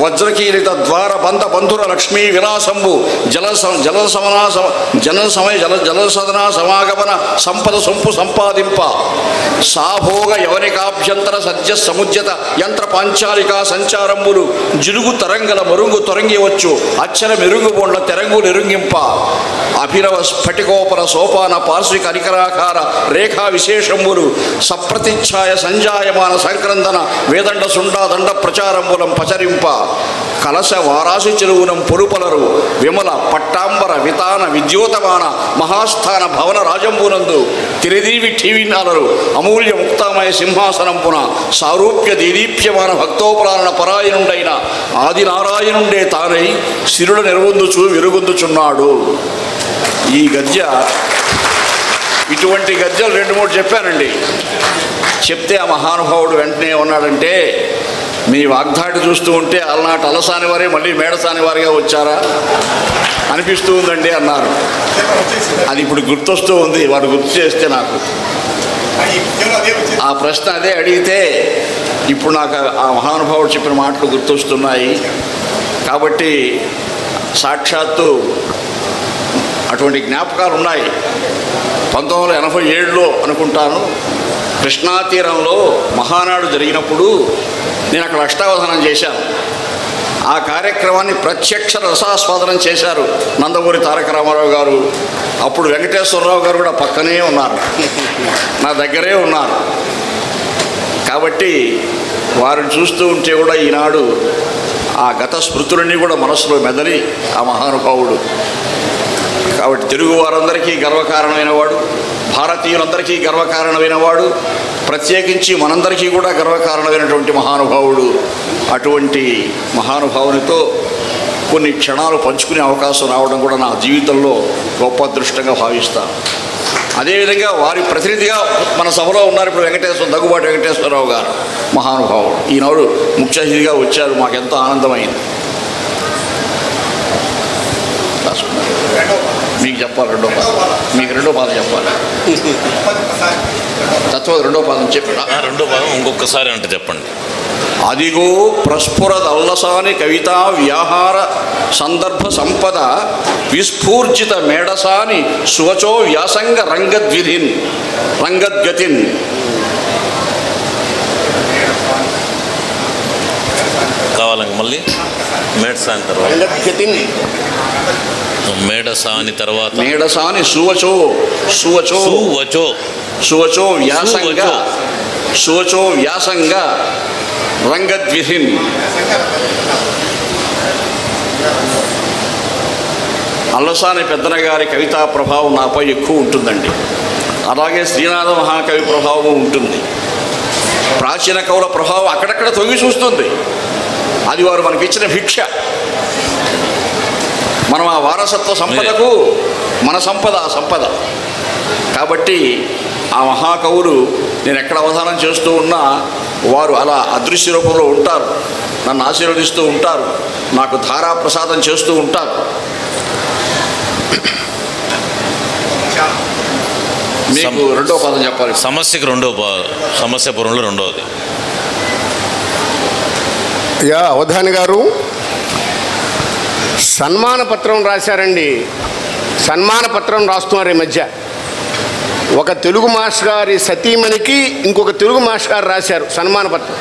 [SPEAKER 2] వజ్రకీలిత ద్వార బంధ బంధుర లక్ష్మీ విలాసంబు జలసదనా సమాగమన సంపద సొంపు సంపాదింప సాభోగ యవనికాభ్యంతర సద్య సముద్యత యంత్ర పాంచాలికా సంచారంబులు జిలుగు తరంగల మరుంగు తొరంగివచ్చు అచ్చర మెరుగు బోండ్ల తెరంగులు ఎరుంగింప అభినవ స్ఫటికోపర సోపాన పార్శ్విక అనికరాకార రేఖా విశేషంబులు సప్రతిఛాయ సంజాయమాన సంక్రందన వేదండ సుండాదండ ప్రచారంబులం పచరింప కలశ వారాసి చెరువునం పొరుపలరు విమల పట్టాంబర వితాన విద్యోతమాన మహాస్థాన భవన రాజంబునందు తిరిదీవి ఠీవినాలరు అమూల్య ముక్తామయ సింహాసనంపున సారూప్య దీదీప్యమాన భక్తోపరాయణ పరాయణుండైన ఆదినారాయణుండే తానై శిరుడు నెరవొందుచు విరుగుందుచున్నాడు. ఈ గద్య, ఇటువంటి గద్యలు 2-3 చెప్పానండి. చెప్తే ఆ మహానుభావుడు వెంటనే ఉన్నాడంటే, మీ వాగ్దాటి చూస్తూ ఉంటే అలనాటి అలసాని వారే మళ్ళీ మేడసాని వారిగా వచ్చారా అనిపిస్తూ ఉందండి అన్నారు. అది ఇప్పుడు గుర్తొస్తూ ఉంది, వాడు గుర్తు చేస్తే నాకు ఆ ప్రశ్న అదే అడిగితే ఇప్పుడు నాకు ఆ మహానుభావుడు చెప్పిన మాటలు గుర్తొస్తున్నాయి. కాబట్టి సాక్షాత్తు అటువంటి జ్ఞాపకాలు ఉన్నాయి. 1987లో అనుకుంటాను, కృష్ణా తీరంలో మహానాడు జరిగినప్పుడు నేను అక్కడ అష్టావధానం చేశాను. ఆ కార్యక్రమాన్ని ప్రత్యక్ష రసాస్వాదనం చేశారు నందమూరి తారక రామారావు గారు. అప్పుడు వెంకటేశ్వరరావు గారు కూడా పక్కనే ఉన్నారు, నా దగ్గరే ఉన్నారు. కాబట్టి వారిని చూస్తూ ఉంటే కూడా ఈనాడు ఆ గత స్మృతులన్నీ కూడా మనసులో మెదలి ఆ మహానుభావుడు. కాబట్టి తెలుగు వారందరికీ గర్వకారణమైన వాడు, భారతీయులందరికీ గర్వకారణమైన వాడు, ప్రత్యేకించి మనందరికీ కూడా గర్వకారణమైనటువంటి మహానుభావుడు. అటువంటి మహానుభావునితో కొన్ని క్షణాలు పంచుకునే అవకాశం రావడం కూడా నా జీవితంలో గొప్ప అదృష్టంగా భావిస్తాను. అదేవిధంగా వారి ప్రతినిధిగా మన సభలో ఉన్నారు ఇప్పుడు దగ్గుబాటి వెంకటేశ్వరరావు గారు, మహానుభావుడు. ఈనాడు ముఖ్య అతిథిగా వచ్చారు, మాకెంతో ఆనందమైంది. మీకు చెప్పాలి రెండో పాదం, మీకు రెండో పాదం చెప్పాలి. తత్వ రెండో పాదం చెప్పండి.
[SPEAKER 1] రెండో పాదం ఇంకొకసారి అంటే చెప్పండి.
[SPEAKER 2] అదిగో ప్రస్ఫురదల్లసాని కవితా వ్యాహార సందర్భ సంపద విస్ఫూర్జిత మేడసాని సువచో వ్యాసంగ రంగద్గతిన్
[SPEAKER 1] కావాలండి. మళ్ళీ మేడసాని తర్వాత మేడసాని తర్వాత
[SPEAKER 2] మేడసాని సువచో సువచో సువచో సువచో వ్యాసంగ సువచో వ్యాసంగ రంగద్విధిన్. అల్లసాని పెద్దన గారి కవితా ప్రభావం నాపై ఎక్కువ ఉంటుందండి. అలాగే శ్రీనాథ మహాకవి ప్రభావం ఉంటుంది. ప్రాచీన కవుల ప్రభావం అక్కడక్కడ తొంగి చూస్తుంది. అది వారు మనకిచ్చిన భిక్ష. మనం ఆ వారసత్వ సంపదకు మన సంపద ఆ సంపద. కాబట్టి ఆ మహాకవులు నేను ఎక్కడ అవధానం చేస్తూ ఉన్నా వారు అలా అదృశ్య రూపంలో ఉంటారు. నన్ను ఆశీర్వదిస్తూ ఉంటారు, నాకు ధారా ప్రసాదం చేస్తూ ఉంటారు. మీకు రెండో పదం చెప్పాలి.
[SPEAKER 1] సమస్యకు సమస్యాపురంలో రెండవది.
[SPEAKER 4] అవధాని గారు సన్మాన పత్రం రాశారండి. సన్మాన పత్రం రాస్తున్నారు ఈ మధ్య. ఒక తెలుగు మాస్టర్ గారి సతీమణికి ఇంకొక తెలుగు మాస్టర్ గారు రాశారు సన్మాన పత్రం.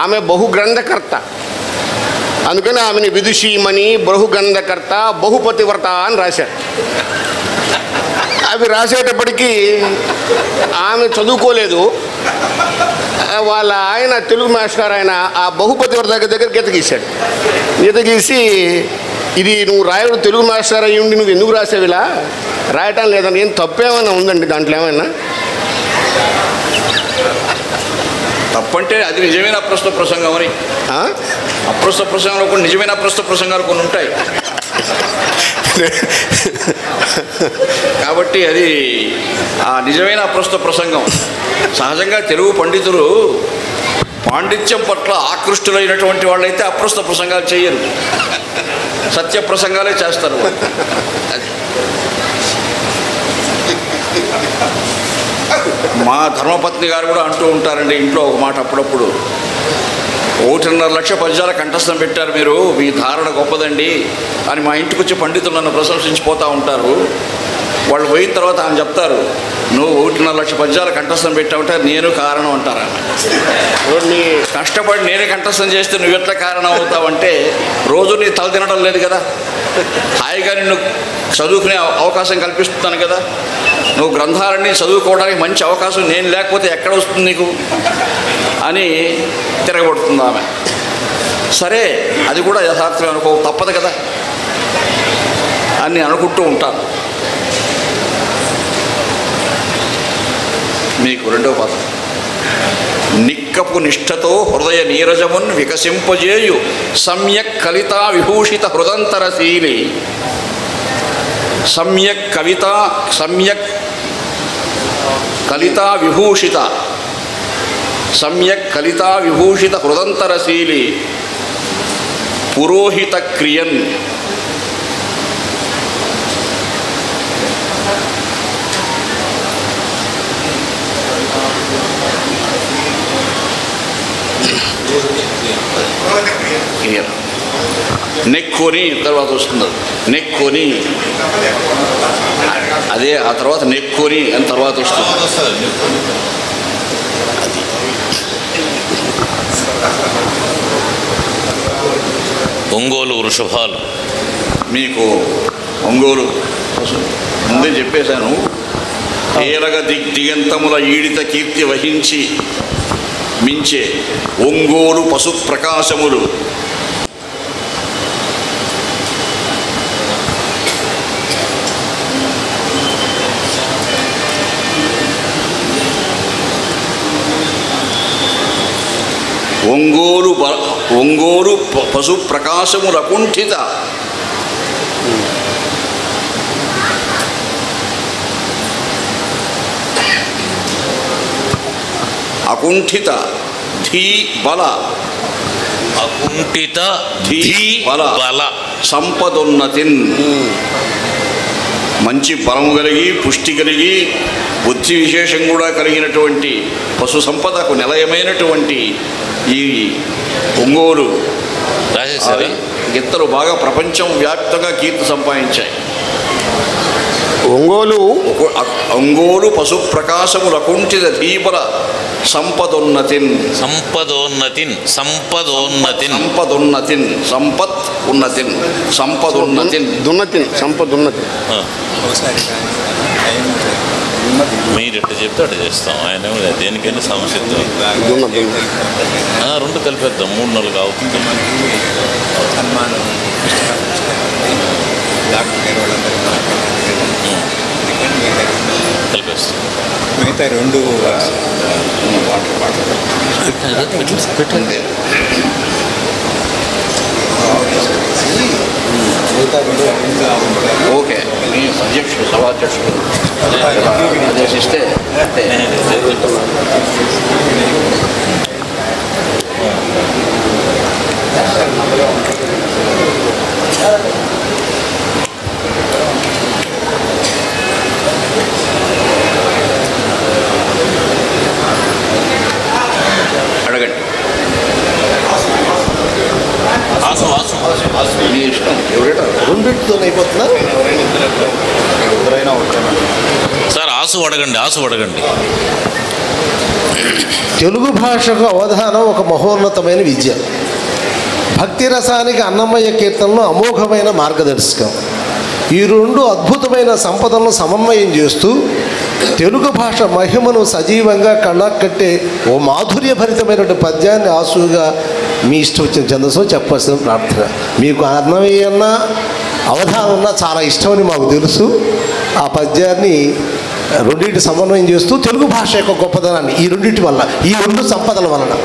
[SPEAKER 4] ఆమె బహుగ్రంథకర్త, అందుకని ఆమెని విదుషీమణి, బహుగ్రంథకర్త, బహుపతివ్రత అని రాశారు. అవి రాసేటప్పటికీ ఆమె చదువుకోలేదు. వాళ్ళ ఆయన తెలుగు మాస్టర్ గారు ఆయన ఆ బహుపతివ్రత దగ్గర గీత గీశాడు. గీత గీసి, ఇది నువ్వు రాయడం తెలుగు మాస్టర్ అయ్యి ఉండి నువ్వు ఎందుకు రాసావు ఇలా, రాయటం లేదని, ఏం తప్పేమైనా ఉందండి దాంట్లో ఏమైనా?
[SPEAKER 2] తప్పంటే అది నిజమైన అప్రస్తుత ప్రసంగం అని. అప్రస్తుత ప్రసంగంలో కొన్ని నిజమైన అప్రస్తుత ప్రసంగాలు కొన్ని ఉంటాయి. కాబట్టి అది ఆ నిజమైన అప్రస్తుత ప్రసంగం. సహజంగా తెలుగు పండితులు పాండిత్యం పట్ల ఆకృష్టులైనటువంటి వాళ్ళైతే అప్రస్తుత ప్రసంగాలు చేయరు, సత్య ప్రసంగాలే చేస్తారు. మా ధర్మపత్ని గారు కూడా అంటూ ఉంటారండి ఇంట్లో ఒక మాట అప్పుడప్పుడు, 1.5 లక్ష పద్యాల కంఠస్థం పెట్టారు మీరు, మీ ధారణ గొప్పదండి అని మా ఇంటికి వచ్చి పండితులు నన్ను ప్రశంసించిపోతూ ఉంటారు. వాళ్ళు పోయిన తర్వాత ఆమె చెప్తారు, నువ్వు 1.5 లక్ష పద్యాల కంఠస్థం పెట్టావుంటే నేను కారణం అంటారా. నీ కష్టపడి నేనే కంఠస్థం చేస్తే నువ్వెట్లా కారణం అవుతావంటే, రోజు నీ తల తినడం లేదు కదా, హాయిగా నిన్ను చదువుకునే అవకాశం కల్పిస్తున్నాను కదా, నువ్వు గ్రంథాలన్నీ చదువుకోవడానికి మంచి అవకాశం నేను లేకపోతే ఎక్కడ వస్తుంది నీకు అని తిరగబడుతుంది ఆమె. సరే, అది కూడా యథార్థం అనుకో, తప్పదు కదా అని అనుకుంటూ ఉంటాను. మీకు రెండో పదం, నిక్కపు నిష్ఠతో హృదయ నీరజమున్ వికసింపజేయు సమ్యక్ కలితా విభూషిత హృదంతరశీలి. సమ్యక్ కలితా విభూషిత హృదంతరశీలి పురోహిత క్రియన్. నెక్కొని తర్వాత వస్తుంది, నెక్కొని అదే ఆ తర్వాత నెక్కొని అని తర్వాత వస్తుంది.
[SPEAKER 1] ఒంగోలు వృషభాలు.
[SPEAKER 2] మీకు ఒంగోలు ముందే చెప్పేశాను. ఏలగ దిగంతముల ఈడిత కీర్తి వహించి మించే ఒంగోలు పశు ప్రకాశములు. ఒంగోలు పశు ప్రకాశముల అకుంఠిత అకుంఠిత ధీ బల
[SPEAKER 1] అకుంఠిత ధీ బల
[SPEAKER 2] సంపదోన్నతిన్. మంచి బలము కలిగి, పుష్టి కలిగి, బుద్ధి విశేషం కూడా కలిగినటువంటి పశు సంపదకు నిలయమైనటువంటి ఈ ఒంగోలు గిత్తలు బాగా ప్రపంచం వ్యాప్తంగా కీర్తి సంపాదించాయి. ఒంగోలు పశు ప్రకాశముల కుంఠిత దీపల సంపదోన్నతిన్. సంపత్ ఉన్నతిన్.
[SPEAKER 1] మీరు ఎట్లా చెప్తే అట్లా చేస్తాం. ఆయన దేనికైనా సంసిద్ధం. రెండు కలిపేద్దాం, 3-4 అవుతుంది. కలిపేస్తాం.
[SPEAKER 11] మిగతా 2 పెట్టండి.
[SPEAKER 2] ఓకే, మీ అధ్యక్షుడు సభాధ్యక్షుడు ఆదేశిస్తే
[SPEAKER 1] ఆసు అడగండి.
[SPEAKER 9] తెలుగు భాషకు అవధానం ఒక మహోన్నతమైన విద్య. భక్తి రసానికి అన్నమయ్య కీర్తనలో అమోఘమైన మార్గదర్శకం. ఈ రెండు అద్భుతమైన సంపదలను సమన్వయం చేస్తూ తెలుగు భాష మహిమను సజీవంగా కళ్ళకట్టే ఓ మాధుర్యభరితమైనటువంటి పద్యాన్ని ఆసుగా మీ ఇష్టం వచ్చిన ఛందస్సులో చెప్పాల్సిన ప్రార్థన. మీకు అన్నమయ్య అన్న అవధానం ఉన్నా చాలా ఇష్టమని మాకు తెలుసు. ఆ పద్యాన్ని రెండింటి సమన్వయం చేస్తూ తెలుగు భాష యొక్క గొప్పదనాన్ని ఈ రెండింటి వల్ల, ఈ రెండు సంపదల వలన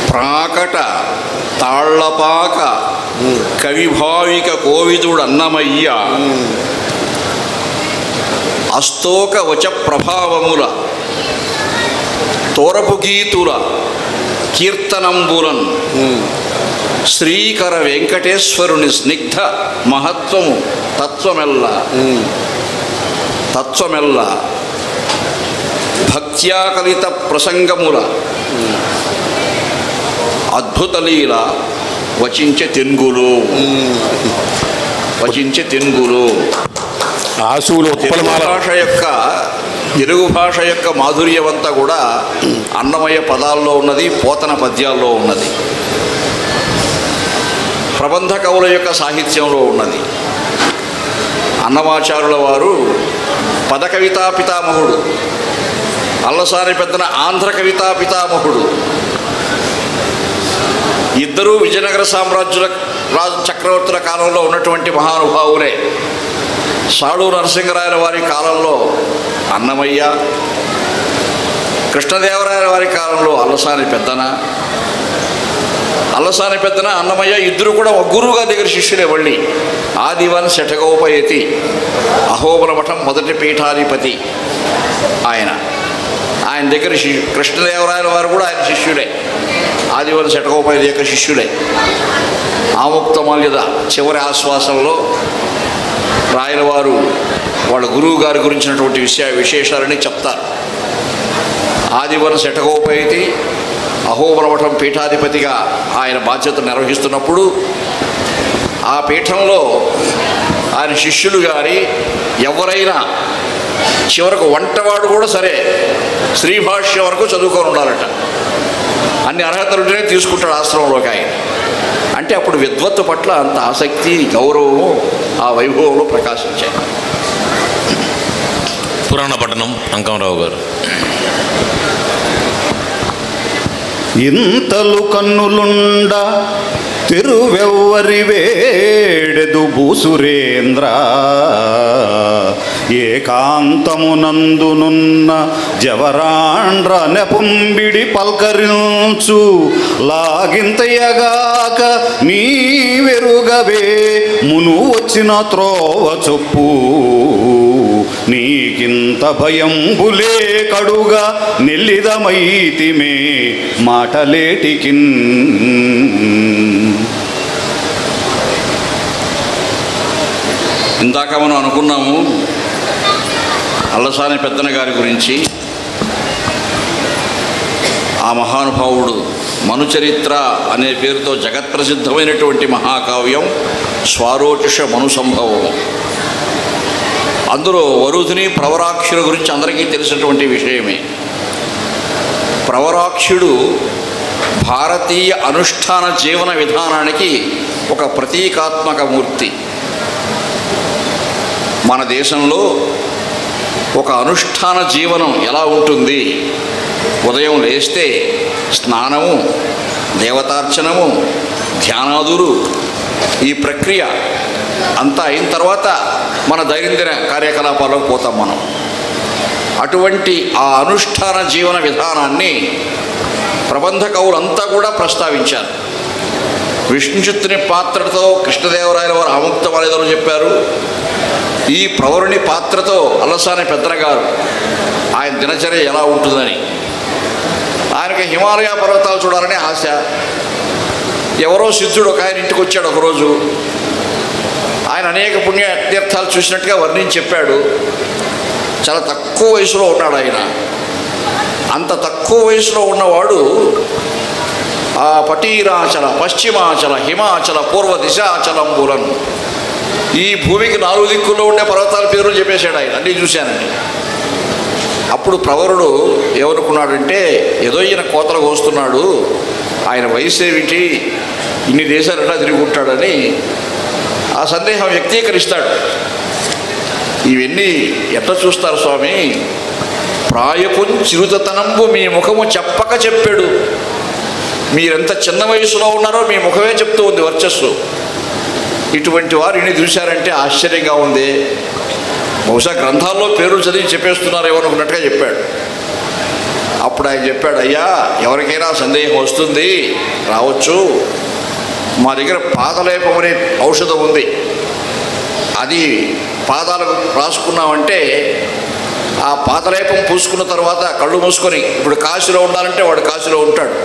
[SPEAKER 2] ప్రాకట తాళ్లపాక కవిభావిక కోవిదుడు అన్నమయ్య అస్తోక వచ ప్రభావముల తోరపు గీతుల కీర్తనంబులన్ శ్రీకర వెంకటేశ్వరుని స్నిగ్ధ మహత్వము తత్వమెల్ల భక్త్యాకలిత ప్రసంగముల అద్భుత లీల వచించే తెంగులు తెలుగు భాష యొక్క మాధుర్యమంతా కూడా అన్నమయ్య పదాల్లో ఉన్నది, పోతన పద్యాల్లో ఉన్నది, ప్రబంధ కవుల యొక్క సాహిత్యంలో ఉన్నది. అన్నమాచారుల వారు పద కవితా పితామహుడు, అల్లసాని పెద్దన ఆంధ్ర కవితా పితామహుడు. ఇద్దరూ విజయనగర రాజు చక్రవర్తుల కాలంలో ఉన్నటువంటి మహానుభావులే. సాళూరు నరసింహరాయల వారి కాలంలో అన్నమయ్య, కృష్ణదేవరాయల వారి కాలంలో అల్లసాని పెద్దన, అన్నమయ్య ఇద్దరు కూడా ఒక గురువుగారి దగ్గర శిష్యులే. మళ్ళీ ఆదివన్ శఠగోపయతి అహోబల మఠం మొదటి పీఠాధిపతి ఆయన దగ్గర కృష్ణదేవరాయల వారు కూడా ఆయన శిష్యులే, ఆదివన్ శఠగోపయతి యొక్క శిష్యులే. ఆముక్తమాల్యద చివరి ఆశ్వాసంలో రాయలవారు వాళ్ళ గురువు గారి గురించినటువంటి విశేషాలని చెప్తారు. ఆదివన్ శఠగోపయతి అహోబలమఠం పీఠాధిపతిగా ఆయన బాధ్యతలు నిర్వహిస్తున్నప్పుడు ఆ పీఠంలో ఆయన శిష్యులు గారి ఎవరైనా చివరకు వంటవాడు కూడా సరే శ్రీభాష్య వరకు చదువుకొని ఉండాలట. అన్ని అర్హతలుంటేనే తీసుకుంటాడు ఆశ్రమంలోకి ఆయన. అంటే అప్పుడు విద్వత్తు పట్ల అంత ఆసక్తి, గౌరవము ఆ వైభవంలో ప్రకాశించాయి.
[SPEAKER 1] పురాణ పట్టణం అంకమరావు గారు.
[SPEAKER 10] ఇంతలు కన్నులుండ తిరువెవ్వరి వేడెదు భూసురేంద్ర ఏకాంతమునందునున్న జవరాండ్ర నెపంబిడి పల్కరించు లాగింతయగాక నీ వెరుగవే మును వచ్చిన త్రోవ చొప్పు నీకింత భయంబులే కడుగా నెల్లిదమైతిమే మాటలేటికిన్.
[SPEAKER 2] ఇందాక మనం అనుకున్నాము అల్లసాని పెద్దన గారి గురించి. ఆ మహానుభావుడు మనుచరిత్ర అనే పేరుతో జగత్ప్రసిద్ధమైనటువంటి మహాకావ్యం స్వారోచిష మను సంభవం. అందులో వరుధిని ప్రవరాక్షుల గురించి అందరికీ తెలిసినటువంటి విషయమే. ప్రవరాక్షుడు భారతీయ అనుష్ఠాన జీవన విధానానికి ఒక ప్రతీకాత్మక మూర్తి. మన దేశంలో ఒక అనుష్ఠాన జీవనం ఎలా ఉంటుంది? ఉదయం లేస్తే స్నానము, దేవతార్చనము, ధ్యానాదులు, ఈ ప్రక్రియ అంతా అయిన తర్వాత మన దైనందిన కార్యకలాపాలకు పోతాం మనం. అటువంటి ఆ అనుష్ఠాన జీవన విధానాన్ని ప్రబంధ కవులంతా కూడా ప్రస్తావించారు. విష్ణుచిత్తుని పాత్రతో కృష్ణదేవరాయల వారు ఆముక్తమాల్యదలో చెప్పారు. ఈ ప్రవరుని పాత్రతో అల్లసాని పెద్దన గారు ఆయన దినచర్య ఎలా ఉంటుందని. ఆయనకి హిమాలయ పర్వతాలు చూడాలని ఆశ. ఎవరో సిద్ధుడు ఒక ఆయన ఇంటికి వచ్చాడు ఒకరోజు. ఆయన అనేక పుణ్య తీర్థాలు చూసినట్టుగా వర్ణించి చెప్పాడు. చాలా తక్కువ వయసులో ఉన్నాడు ఆయన. అంత తక్కువ వయసులో ఉన్నవాడు ఆ పటీరాచల, పశ్చిమాచల, హిమాచల, పూర్వ దిశాచలంబులను, ఈ భూమికి 4 దిక్కుల్లో ఉండే పర్వతాల పేర్లు చెప్పేశాడు ఆయన. అన్నీ చూశానండి. అప్పుడు ప్రవరుడు ఏమనుకున్నాడంటే, ఏదో ఈయన కోతలు కోస్తున్నాడు, ఆయన వయసు ఏమిటి, ఇన్ని దేశాలు ఎట్లా తిరుగుంటాడని ఆ సందేహం వ్యక్తీకరిస్తాడు. ఇవన్నీ ఎట్లా చూస్తారు స్వామి, ప్రాయపు చిరుతతనంబు మీ ముఖము చెప్పక చెప్పాడు. మీరెంత చిన్న వయసులో ఉన్నారో మీ ముఖమే చెప్తూ ఉంది వర్చస్సు. ఇటువంటి వారు ఇన్ని చూశారంటే ఆశ్చర్యంగా ఉంది. బహుశా గ్రంథాల్లో పేర్లు చదివి చెప్పేస్తున్నారు ఏమనుకున్నట్టుగా చెప్పాడు. అప్పుడు ఆయన చెప్పాడు, అయ్యా ఎవరికైనా సందేహం వస్తుంది రావచ్చు, మా దగ్గర పాదలేపం అనే ఔషధం ఉంది, అది పాదాలకు రాసుకున్నామంటే ఆ పాదలేపం పూసుకున్న తర్వాత కళ్ళు మూసుకొని, ఇప్పుడు కాశీలో ఉండాలంటే వాడు కాశీలో ఉంటాడు,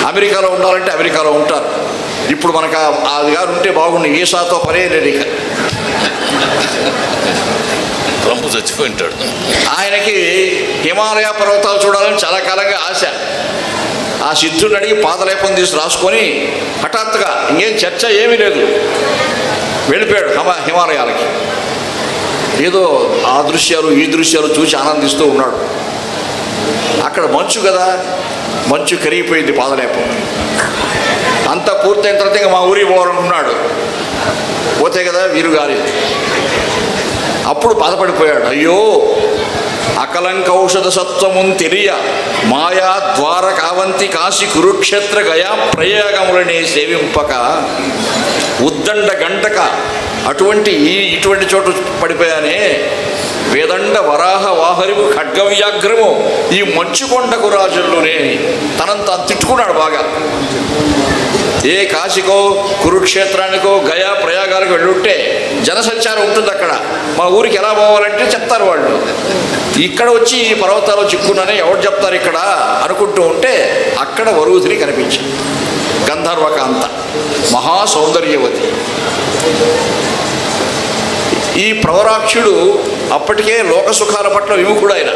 [SPEAKER 2] అమెరికాలో ఉండాలంటే అమెరికాలో ఉంటారు. ఇప్పుడు మనకు అది గారు ఉంటే బాగుండు, ఈసాతో పనే లేదు. ఇక
[SPEAKER 1] ట్రంప్ చచ్చిపోయి ఉంటాడు.
[SPEAKER 2] ఆయనకి హిమాలయ పర్వతాలు చూడాలని చాలా కాలంగా ఆశ. ఆ సిద్ధుడిని అడిగి పాదలేపం తీసి రాసుకొని హఠాత్తుగా ఇంకేం చర్చ ఏమీ లేదు వెళ్ళిపోయాడు హిమాలయాలకి. ఏదో ఆ దృశ్యాలు ఈ దృశ్యాలు చూసి ఆనందిస్తూ ఉన్నాడు. అక్కడ మంచు కదా, మంచు కరిగిపోయింది పాదలేపం. అంతా పూర్తయిన తర్వాత ఇంకా మా ఊరికి పోవాలనుకున్నాడు. పోతే కదా వీరు గారి. అప్పుడు బాధపడిపోయాడు, అయ్యో అకలంకౌషధ సత్వమున్ తెలియ మాయా ద్వార కావంతి కాశీ కురుక్షేత్ర గయా ప్రయాగములనే సేవింపక ఉద్దండ గంటక ఇటువంటి చోటు పడిపోయానే. వేదండ వరాహ వాహరిము ఖడ్గవ్యాఘ్రము ఈ మంచుకొండకు రాజుల్లోనే తనంత తిట్టుకున్నాడు బాగా. ఏ కాశీకో కురుక్షేత్రానికో గయా ప్రయాగాలకు వెళ్ళుంటే జనసంచారం ఉంటుంది అక్కడ. మా ఊరికి ఎలా పోవాలంటే చెప్తారు వాళ్ళు. ఇక్కడ వచ్చి ఈ పర్వతాలు చిక్కున్నానే ఎవరు చెప్తారు ఇక్కడ అనుకుంటూ ఉంటే అక్కడ వరుధిని కనిపించింది. గంధర్వకాంత మహాసౌందర్యవతి. ఈ ప్రవరాక్షుడు అప్పటికే లోకసుఖాల పట్ల విముఖుడు. ఆయన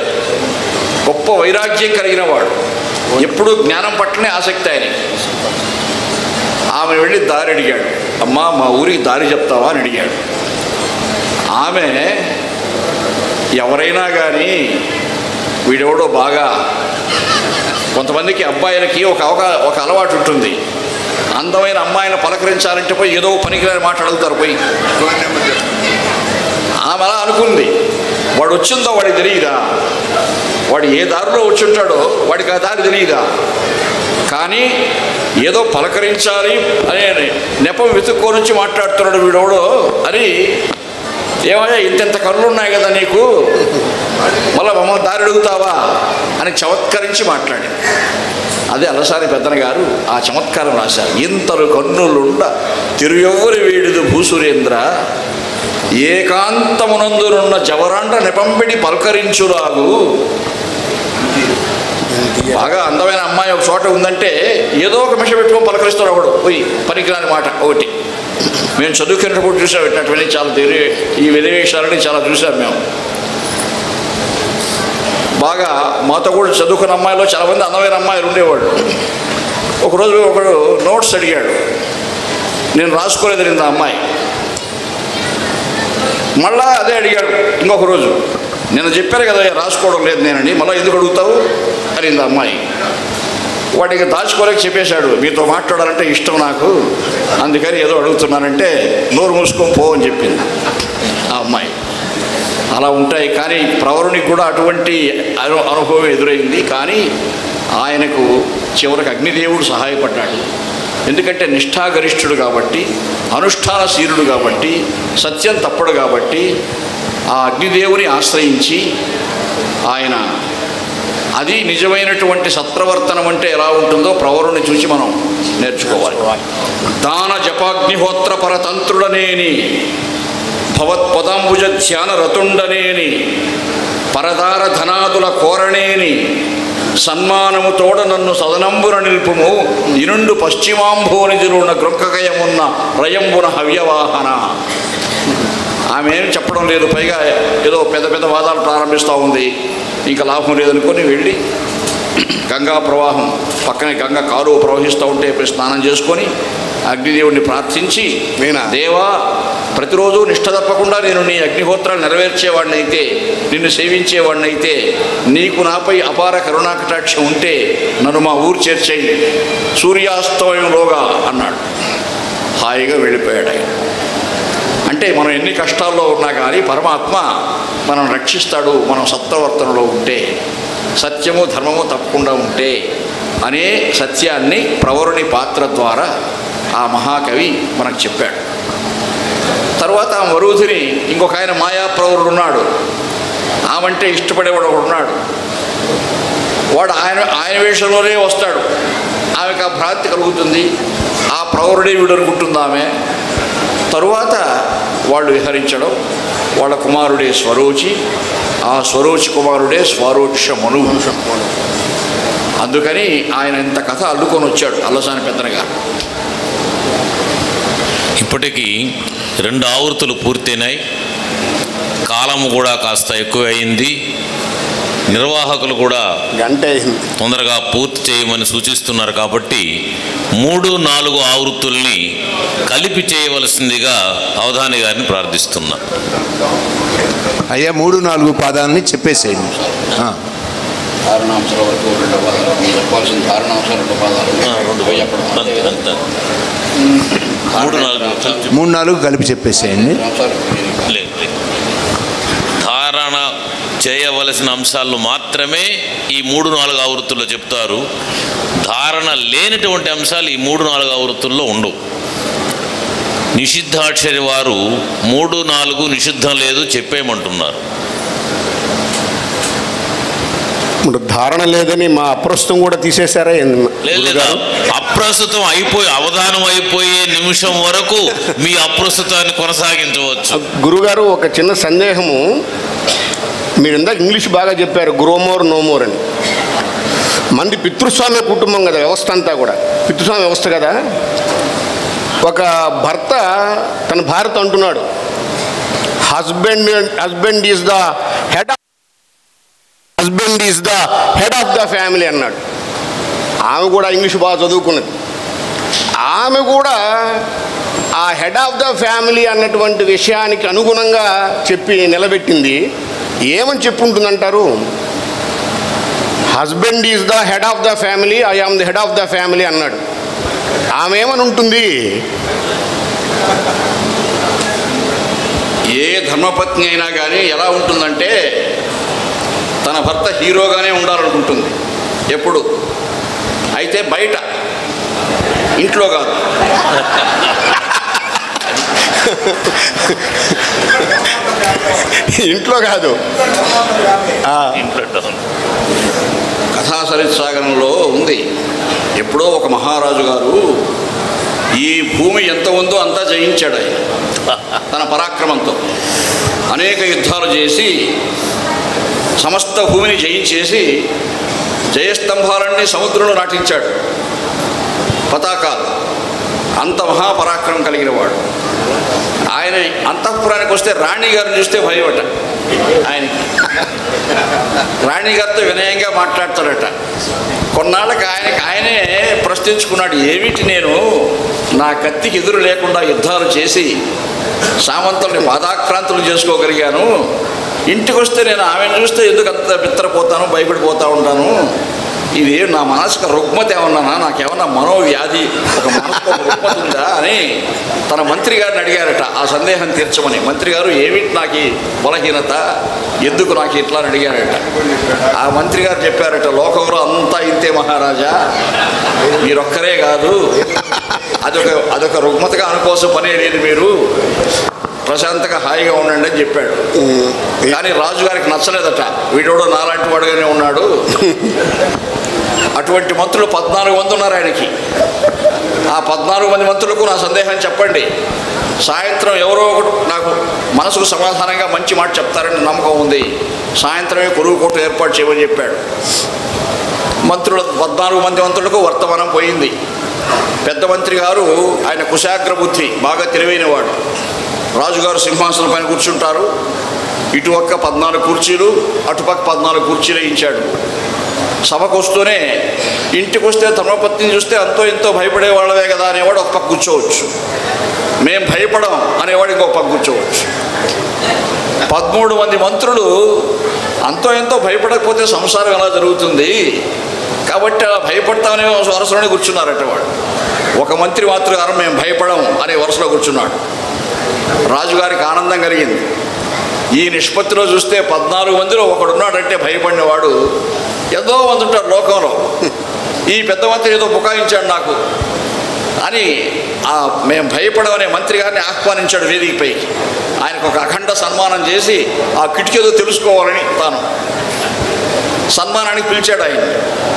[SPEAKER 2] గొప్ప వైరాగ్యం కలిగిన వాడు. ఎప్పుడూ జ్ఞానం పట్లనే ఆసక్తి ఆయన. ఆమె వెళ్ళి దారి అడిగాడు, అమ్మా మా ఊరికి దారి చెప్తావా అని అడిగాడు. ఆమె ఎవరైనా కానీ వీడెవడో బాగా, కొంతమందికి అబ్బాయిలకి ఒక అలవాటు ఉంటుంది, అందమైన అమ్మాయిని పలకరించాలంటే పోయి ఏదో పనికిరాని మాట అడుగుతారు పోయి. ఆమె అలా అనుకుంది. వాడు వచ్చిందో వాడికి తెలియదా, వాడు ఏ దారిలో వచ్చుంటాడో వాడికి ఆ దారి తెలియదా, కానీ ఏదో పలకరించాలి అనే నెపం వెతుక్కోనుంచి మాట్లాడుతున్నాడు వీడెవడో అని. ఏమయ్యా ఇంతెంత కళ్ళు ఉన్నాయి కదా నీకు, మళ్ళీ మమ్మల్ని దారి అడుగుతావా అని చమత్కరించి మాట్లాడి. అదే అలసాని పెద్దన గారు ఆ చమత్కారం రాశారు. ఇంతరు కన్నులుండ తిరుయవ్వరి వీడిదు భూసురేంద్ర ఏకాంతమునందునున్న జవరాండ్ర నెపంపిడి పలకరించురాగు. బాగా అందమైన అమ్మాయి ఒక చోట ఉందంటే ఏదో ఒక మిష పెట్టుకొని పలకరిస్తాడు ఒకడు పోయి, పనికిరాని మాట ఒకటి. మేము చదువుకున్నప్పుడు చూసాం ఇట్లాంటివన్నీ చాలా ఈ వినివేశాలని చాలా చూసాం మేము. బాగా మాతో కూడా చదువుకున్న అమ్మాయిలో చాలామంది అందమైన అమ్మాయిలు ఉండేవాళ్ళు. ఒకరోజు ఒకడు నోట్స్ అడిగాడు, నేను రాసుకోలేదు నిన్న అమ్మాయి. మళ్ళా అదే అడిగాడు ఇంకొక రోజు, నిన్న చెప్పారు కదా రాసుకోవడం లేదు నేనని, మళ్ళీ ఎందుకు అడుగుతావు అనింది అమ్మాయి. వాడికి దాచుకోలేక చెప్పేశాడు, మీతో మాట్లాడాలంటే ఇష్టం నాకు, అందుకని ఏదో అడుగుతున్నానంటే నోరు మూసుకొని పో అని చెప్పింది ఆ అమ్మాయి. అలా ఉంటాయి. కానీ ప్రవరునికి కూడా అటువంటి అనుభవం ఎదురైంది. కానీ ఆయనకు చివరికి అగ్నిదేవుడు సహాయపడ్డాడు. ఎందుకంటే నిష్ఠాగరిష్ఠుడు కాబట్టి, అనుష్ఠానశీలుడు కాబట్టి, సత్యం తప్పడు కాబట్టి ఆ అగ్నిదేవుని ఆశ్రయించి ఆయన, అది నిజమైనటువంటి సత్ప్రవర్తనం అంటే ఎలా ఉంటుందో ప్రవరుని చూసి మనం నేర్చుకోవాలి. దాన జపాగ్నిహోత్ర పరతంత్రుడనేని భవత్పదాంబుజ ధ్యాన రతుండనేని పరదార ధనాదుల కోరణేని సన్మానము తోడ నన్ను సదనంబున నిల్పుము ఇనుండు పశ్చిమాంభోనిధులున్న గ్రొక్కకయమున్న రయంబున హవ్యవాహన. ఆమె ఏం చెప్పడం లేదు, పైగా ఏదో పెద్ద పెద్ద వాదాలు ప్రారంభిస్తూ ఉంది. ఇంకా లాభం లేదనుకొని వెళ్ళి గంగా ప్రవాహం పక్కనే గంగా కాలువ ప్రవహిస్తూ ఉంటే స్నానం చేసుకొని అగ్నిదేవుడిని ప్రార్థించి, దేవా, ప్రతిరోజు నిష్ఠ తప్పకుండా నేను నీ అగ్నిహోత్రాలు నెరవేర్చేవాడినైతే, నిన్ను సేవించేవాడినైతే, నీకు నాపై అపార కరుణాకటాక్షం ఉంటే నన్ను మా ఊరు చేర్చేయి సూర్యాస్తమయంలోగా అన్నాడు. హాయిగా వెళ్ళిపోయాడు ఆయన. అంటే మనం ఎన్ని కష్టాల్లో ఉన్నా కానీ పరమాత్మ మనం రక్షిస్తాడు, మనం సత్ప్రవర్తనలో ఉంటే, సత్యము ధర్మము తప్పకుండా ఉంటే అనే సత్యాన్ని ప్రవరుని పాత్ర ద్వారా ఆ మహాకవి మనకు చెప్పాడు. తర్వాత ఆ వరుధిని ఇంకొక ఆయన మాయాప్రవరుడు ఉన్నాడు. ఆమంటే ఇష్టపడేవాడు ఒకడు ఉన్నాడు. వాడు ఆయన వేషంలోనే వస్తాడు. ఆమెకు ఆ భ్రాంతి కలుగుతుంది, ఆ ప్రవరుడే వీడు అనుకుంటుంది ఆమె. తరువాత వాళ్ళు విహరించడం, వాళ్ళ కుమారుడే స్వరోచి, ఆ స్వరోచి కుమారుడే స్వరోక్షమును. అందుకని ఆయన ఇంత కథ అల్లుకొని వచ్చాడు అల్లసాని పెద్దన గారు.
[SPEAKER 1] ఇప్పటికీ 2 ఆవృత్తులు పూర్తయినాయి. కాలము కూడా కాస్త ఎక్కువైంది. నిర్వాహకులు కూడా తొందరగా పూర్తి చేయమని సూచిస్తున్నారు. కాబట్టి 3, 4 ఆవృత్తుల్ని కలిపి చేయవలసిందిగా అవధాని గారిని ప్రార్థిస్తున్నా.
[SPEAKER 3] అయ్యా 3, 4 పాదాలని చెప్పేసేయండి.
[SPEAKER 2] ధారణాంశాల వరకు 2 పాదాలు చెప్పాల్సిన ధారణాంశాలు 2 పాదాలు
[SPEAKER 3] 3, 4 కలిపి చెప్పేసేయండి.
[SPEAKER 1] ధారణ చేయవలసిన అంశాలను మాత్రమే ఈ 3, 4 ఆవృత్తుల్లో చెప్తారు. ధారణ లేనటువంటి అంశాలు ఈ 3, 4 ఆవృత్తుల్లో ఉండవు. నిషిద్ధాక్షరి వారు 3, 4 నిషిద్ధం లేదు చెప్పేయమంటున్నారు.
[SPEAKER 4] ధారణ లేదని మా అప్రస్తుతం కూడా తీసేశారా?
[SPEAKER 1] లేదా అప్రస్తుతం అయిపోయి అవధానం అయిపోయే నిమిషం వరకు మీ అప్రస్తుతాన్ని కొనసాగించవచ్చు.
[SPEAKER 4] గురుగారు, ఒక చిన్న సందేహము. మీరు ఇందాక ఇంగ్లీష్ బాగా చెప్పారు, గ్రోమోర్ నోమోర్ అని. మంది పితృస్వామ్య కుటుంబం కదా, వ్యవస్థ అంతా కూడా పితృస్వామ్య వ్యవస్థ కదా. ఒక భర్త తన భార్యతో అంటున్నాడు, husband is the head of the family అన్నాడు. ఆమె కూడా ఇంగ్లీష్ బాగా చదువుకున్నది. ఆమె కూడా ఆ హెడ్ ఆఫ్ ద ఫ్యామిలీ అన్నటువంటి విషయానికి అనుగుణంగా చెప్పి నిలబెట్టింది. ఏమని చెప్పుంటుందంటారు? Husband is the head of the family, I am the head of the family అన్నాడు. ఆమె ఏమని ఉంటుంది?
[SPEAKER 2] ఏ ధర్మపత్ని అయినా కానీ ఎలా ఉంటుందంటే తన భర్త హీరోగానే ఉండాలనుకుంటుంది ఎప్పుడు. అయితే బయట, ఇంట్లో కాదు.
[SPEAKER 4] ఇంట్లో కాదు,
[SPEAKER 2] కథాసరిత్సాగరంలో ఉంది. ఎప్పుడో ఒక మహారాజు గారు ఈ భూమి ఎంత ఉందో అంతా జయించాడు ఆయన తన పరాక్రమంతో. అనేక యుద్ధాలు చేసి సమస్త భూమిని జయించేసి జయస్తంభాలన్నీ సముద్రంలో నాటించాడు, పతాకాలు. అంత మహాపరాక్రమం కలిగిన వాడు. ఆయన అంతఃపురానికి వస్తే రాణి గారిని చూస్తే భయపడ్డ ఆయనకి. రాణిగారితో వినయంగా మాట్లాడతాడట. కొన్నాళ్ళకి ఆయనే ప్రశ్నించుకున్నాడు, ఏమిటి నేను నా కత్తికి ఎదురు లేకుండా యుద్ధాలు చేసి సామంతుల్ని పాదాక్రాంతులు చేసుకోగలిగాను, ఇంటికి వస్తే నేను ఆమెను చూస్తే ఎందుకు అంత బిత్తరపోతాను, భయపడిపోతూ ఉంటాను, ఇది నా మనసుకు రుగ్మత ఏమన్నా, నాకేమన్నా మనోవ్యాధి, ఒక మనసుకు రుగ్మత ఉందా అని తన మంత్రి గారిని అడిగారట ఆ సందేహం తీర్చమని. మంత్రి గారు, ఏమిటి నాకు ఈ బలహీనత, ఎందుకు నాకు ఇట్లా అని అడిగారట. ఆ మంత్రి గారు చెప్పారట, లోకంలో అంతా ఇంతే మహారాజా, మీరొక్కరే కాదు, అదొక రుగ్మతగా అనుకోసం పనే లేదు, మీరు ప్రశాంతంగా హాయిగా ఉండండి అని చెప్పాడు. కానీ రాజుగారికి నచ్చలేదట, వీడోడో నాలాంటి వాడుగానే ఉన్నాడు. అటువంటి మంత్రులు 14 మంది ఉన్నారు ఆయనకి. ఆ 14 మంది మంత్రులకు నా సందేహం చెప్పండి. సాయంత్రం ఎవరో ఒకటి నాకు మనసుకు సమాధానంగా మంచి మాట చెప్తారని నమ్మకం ఉంది. సాయంత్రమే కొరువు కోట ఏర్పాటు చేయమని చెప్పాడు. 14 మంది మంత్రులకు వర్తమానం పోయింది. పెద్ద మంత్రి గారు ఆయన కుశాగ్ర బుద్ధి, బాగా తెలివైనవాడు. రాజుగారు సింహాసనం పైన కూర్చుంటారు. ఇటుపక్క 14 కుర్చీలు, అటుపక్క 14 కుర్చీలు వేయించాడు. సభకు వస్తూనే ఇంటికి వస్తే ధర్మపత్నిని చూస్తే అంతో ఎంతో భయపడే వాళ్ళవే కదా అనేవాడు ఒక పక్క కూర్చోవచ్చు, మేం భయపడం అనేవాడు ఇంకొక పక్క కూర్చోవచ్చు. 13 మంది మంత్రులు అంతో ఎంతో భయపడకపోతే సంసారం ఎలా జరుగుతుంది, కాబట్టి అలా భయపడతామనే వరుసలోనే కూర్చున్నారట వాడు. ఒక మంత్రి మాతృగారు మేము భయపడం అనే వరుసలో కూర్చున్నాడు. రాజుగారికి ఆనందం కలిగింది. ఈ నిష్పత్తిలో చూస్తే 14 మందిలో ఒకడున్నాడంటే భయపడినవాడు ఎంతో మంది ఉంటారు లోకంలో. ఈ పెద్ద మంత్రి ఏదో బుకాయించాడు నాకు అని మేము భయపడమనే మంత్రి గారిని ఆహ్వానించాడు వేదికపైకి. ఆయనకు ఒక అఖండ సన్మానం చేసి ఆ కిటికీదో తెలుసుకోవాలని తాను సన్మానానికి పిలిచాడు ఆయన.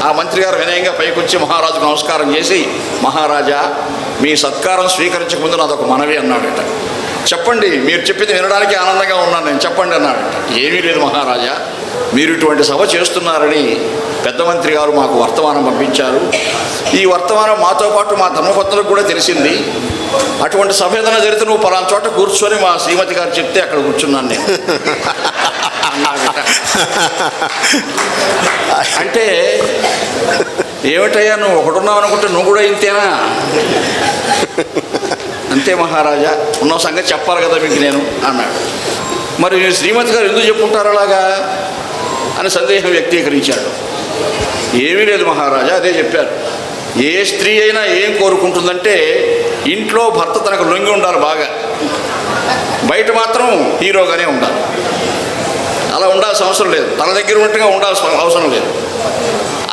[SPEAKER 2] ఆ మంత్రి గారు వినయంగా పైకి వచ్చి మహారాజుకు నమస్కారం చేసి, మహారాజా మీ సత్కారం స్వీకరించక ముందు నాదొక మనవి అన్నాడట. చెప్పండి, మీరు చెప్పింది వినడానికి ఆనందంగా ఉన్నాను నేను, చెప్పండి అన్నాడట. ఏమీ లేదు మహారాజా, మీరు ఇటువంటి సభ చేస్తున్నారని పెద్ద మంత్రి గారు మాకు వర్తమానం పంపించారు. ఈ వర్తమానం మాతో పాటు మా ధర్మపత్నులకు కూడా తెలిసింది. అటువంటి సభ ఏదైనా జరిగితే నువ్వు పలానా చోట కూర్చొని మా శ్రీమతి గారు చెప్తే అక్కడ కూర్చున్నాను నేను అన్నాడట. అంటే ఏమిటయ్యా నువ్వు ఒకడున్నావు అనుకుంటే నువ్వు కూడా ఇంతేనా? అంతే మహారాజా, ఉన్న సంగతి చెప్పాలి కదా మీకు నేను అన్నాడు. మరి శ్రీమతి గారు ఎందుకు చెప్పుంటారు అలాగా అని సందేహం వ్యక్తీకరించాడు. ఏమీ లేదు మహారాజా, అదే చెప్పారు. ఏ స్త్రీ అయినా ఏం కోరుకుంటుందంటే ఇంట్లో భర్త తనకు లొంగి ఉండాలి బాగా, బయట మాత్రం హీరోగానే ఉండాలి. అలా ఉండాల్సిన అవసరం లేదు, తన దగ్గర ఉన్నట్టుగా ఉండాల్సిన అవసరం లేదు.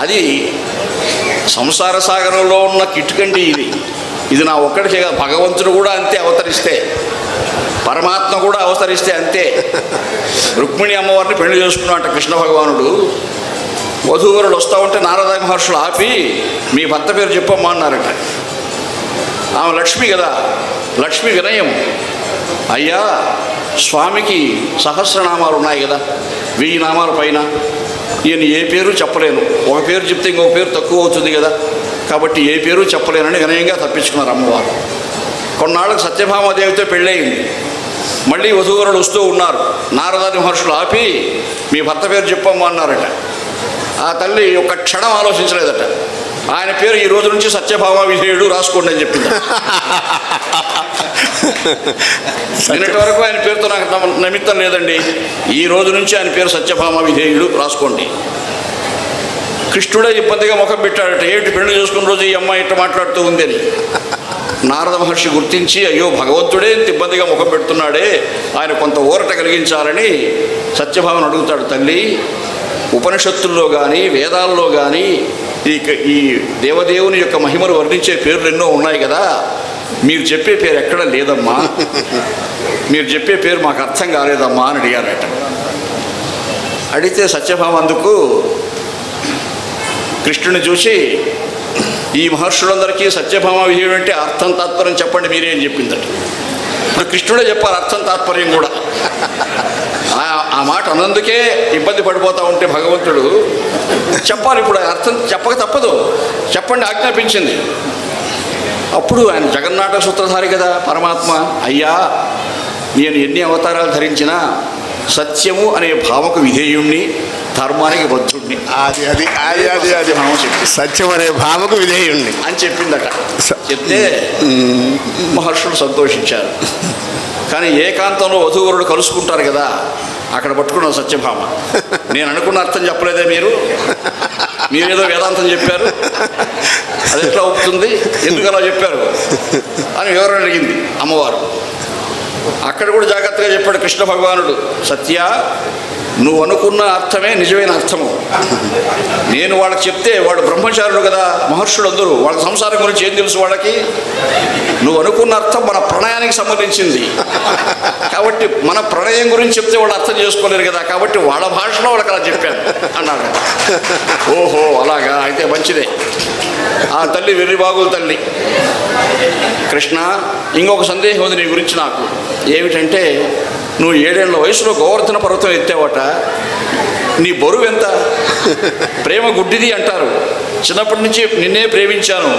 [SPEAKER 2] అది సంసార సాగరంలో ఉన్న కిటుకండి ఇది నా ఒక్కడికే కాదు, భగవంతుడు కూడా అంతే అవతరిస్తే, పరమాత్మ కూడా అవతరిస్తే అంతే. రుక్మిణి అమ్మవారిని పెళ్లి చేసుకున్నాట కృష్ణ భగవానుడు. వధూవరుడు వస్తూ ఉంటే నారద మహర్షులు ఆపి మీ భర్త పేరు చెప్పమ్మా అన్నారట. ఆమె లక్ష్మి కదా, లక్ష్మి వినయం. అయ్యా స్వామికి సహస్రనామాలు ఉన్నాయి కదా, 1000 నామాల పైన, ఈయన ఏ పేరు చెప్పలేను, ఒక పేరు చెప్తే ఇంకొక పేరు తక్కువ అవుతుంది కదా, కాబట్టి ఏ పేరు చెప్పలేనని వినయంగా తప్పించుకున్నారు అమ్మవారు. కొన్నాళ్ళకు సత్యభామాదేవితో పెళ్ళయింది. మళ్ళీ వధూవరులు వస్తూ ఉన్నారు. నారదాది మహర్షులు ఆపి మీ భర్త పేరు చెప్పమ్మా అన్నారట. ఆ తల్లి ఒక క్షణం ఆలోచించలేదట. ఆయన పేరు ఈ రోజు నుంచి సత్యభామ విధేయుడు రాసుకోండి అని చెప్పింది. నిన్నటి వరకు ఆయన పేరుతో నాకు నిమిత్తం లేదండి, ఈ రోజు నుంచి ఆయన పేరు సత్యభామ విధేయుడు రాసుకోండి. కృష్ణుడే ఇబ్బందిగా ముఖం పెట్టాడట. ఏమిటి పెళ్లి చేసుకున్న రోజు ఈ అమ్మాయి ఇట్లా మాట్లాడుతూ ఉంది అని. నారద మహర్షి గుర్తించి అయ్యో భగవంతుడే ఇంత ఇబ్బందిగా ముఖం పెడుతున్నాడే, ఆయన కొంత ఊరట కలిగించాలని సత్యభామను అడుగుతాడు. తల్లి, ఉపనిషత్తుల్లో కానీ వేదాల్లో కానీ ఈ దేవదేవుని యొక్క మహిమను వర్ణించే పేర్లు ఎన్నో ఉన్నాయి కదా, మీరు చెప్పే పేరు ఎక్కడ లేదమ్మా, మీరు చెప్పే పేరు మాకు అర్థం కాలేదమ్మా అని అడిగారట. అడిగితే సత్యభామ అందుకు కృష్ణుని చూసి ఈ మహర్షులందరికీ సత్యభామ విజయుడు అంటే అర్థం తాత్పర్యం చెప్పండి మీరే అని చెప్పిందట. ఇప్పుడు కృష్ణుడే చెప్పాలి అర్థం తాత్పర్యం కూడా. ఆ మాట అన్నందుకే ఇబ్బంది పడిపోతూ ఉంటే భగవంతుడు చెప్పాలి, ఇప్పుడు అర్థం చెప్పక తప్పదు, చెప్పండి ఆజ్ఞాపించింది. అప్పుడు ఆయన జగన్నాటక సూత్రధారి కదా పరమాత్మ. అయ్యా నేను ఎన్ని అవతారాలు ధరించినా సత్యము అనే భావకు విధేయుణ్ణి, ధర్మానికి బద్ధుణ్ణి. అది అది అది అది అది భావం చెప్పి
[SPEAKER 4] సత్యం అనే భావకు విధేయుణ్ణి
[SPEAKER 2] అని చెప్పిందట. చెప్తే మహర్షులు సంతోషించారు. కానీ ఏకాంతంలో వధూవరుడు కలుసుకుంటారు కదా, అక్కడ పట్టుకున్న సత్యభామ. నేను అనుకున్న అర్థం చెప్పలేదే మీరేదో వేదాంతం చెప్పారు, అది ఎట్లా ఒప్పుతుంది, ఎందుకు అలా చెప్పారు అని వివరణ అడిగింది అమ్మవారు. అక్కడ కూడా జాగ్రత్తగా చెప్పాడు కృష్ణ భగవానుడు. సత్య, నువ్వు అనుకున్న అర్థమే నిజమైన అర్థము. నేను వాళ్ళకి చెప్తే వాడు బ్రహ్మచారుడు కదా, మహర్షులు అందరూ వాళ్ళ సంసారం గురించి ఏం తెలుసు వాళ్ళకి. నువ్వు అనుకున్న అర్థం మన ప్రణయానికి సంబంధించింది కాబట్టి మన ప్రణయం గురించి చెప్తే వాళ్ళు అర్థం చేసుకోలేరు కదా, కాబట్టి వాళ్ళ భాషలో వాళ్ళకి అలా చెప్పాను అన్నాడు. ఓహో అలాగా, అయితే మంచిదే. ఆ తల్లి వెర్రిబాగుల తల్లి. కృష్ణ, ఇంకొక సందేహం ఉంది నీ గురించి నాకు. ఏమిటంటే, నువ్వు 7 ఏళ్ల వయసులో గోవర్ధన పర్వతం ఎత్తావట. నీ బరువు ఎంత? ప్రేమ గుడ్డిది అంటారు. చిన్నప్పటి నుంచి నిన్నే ప్రేమించాను,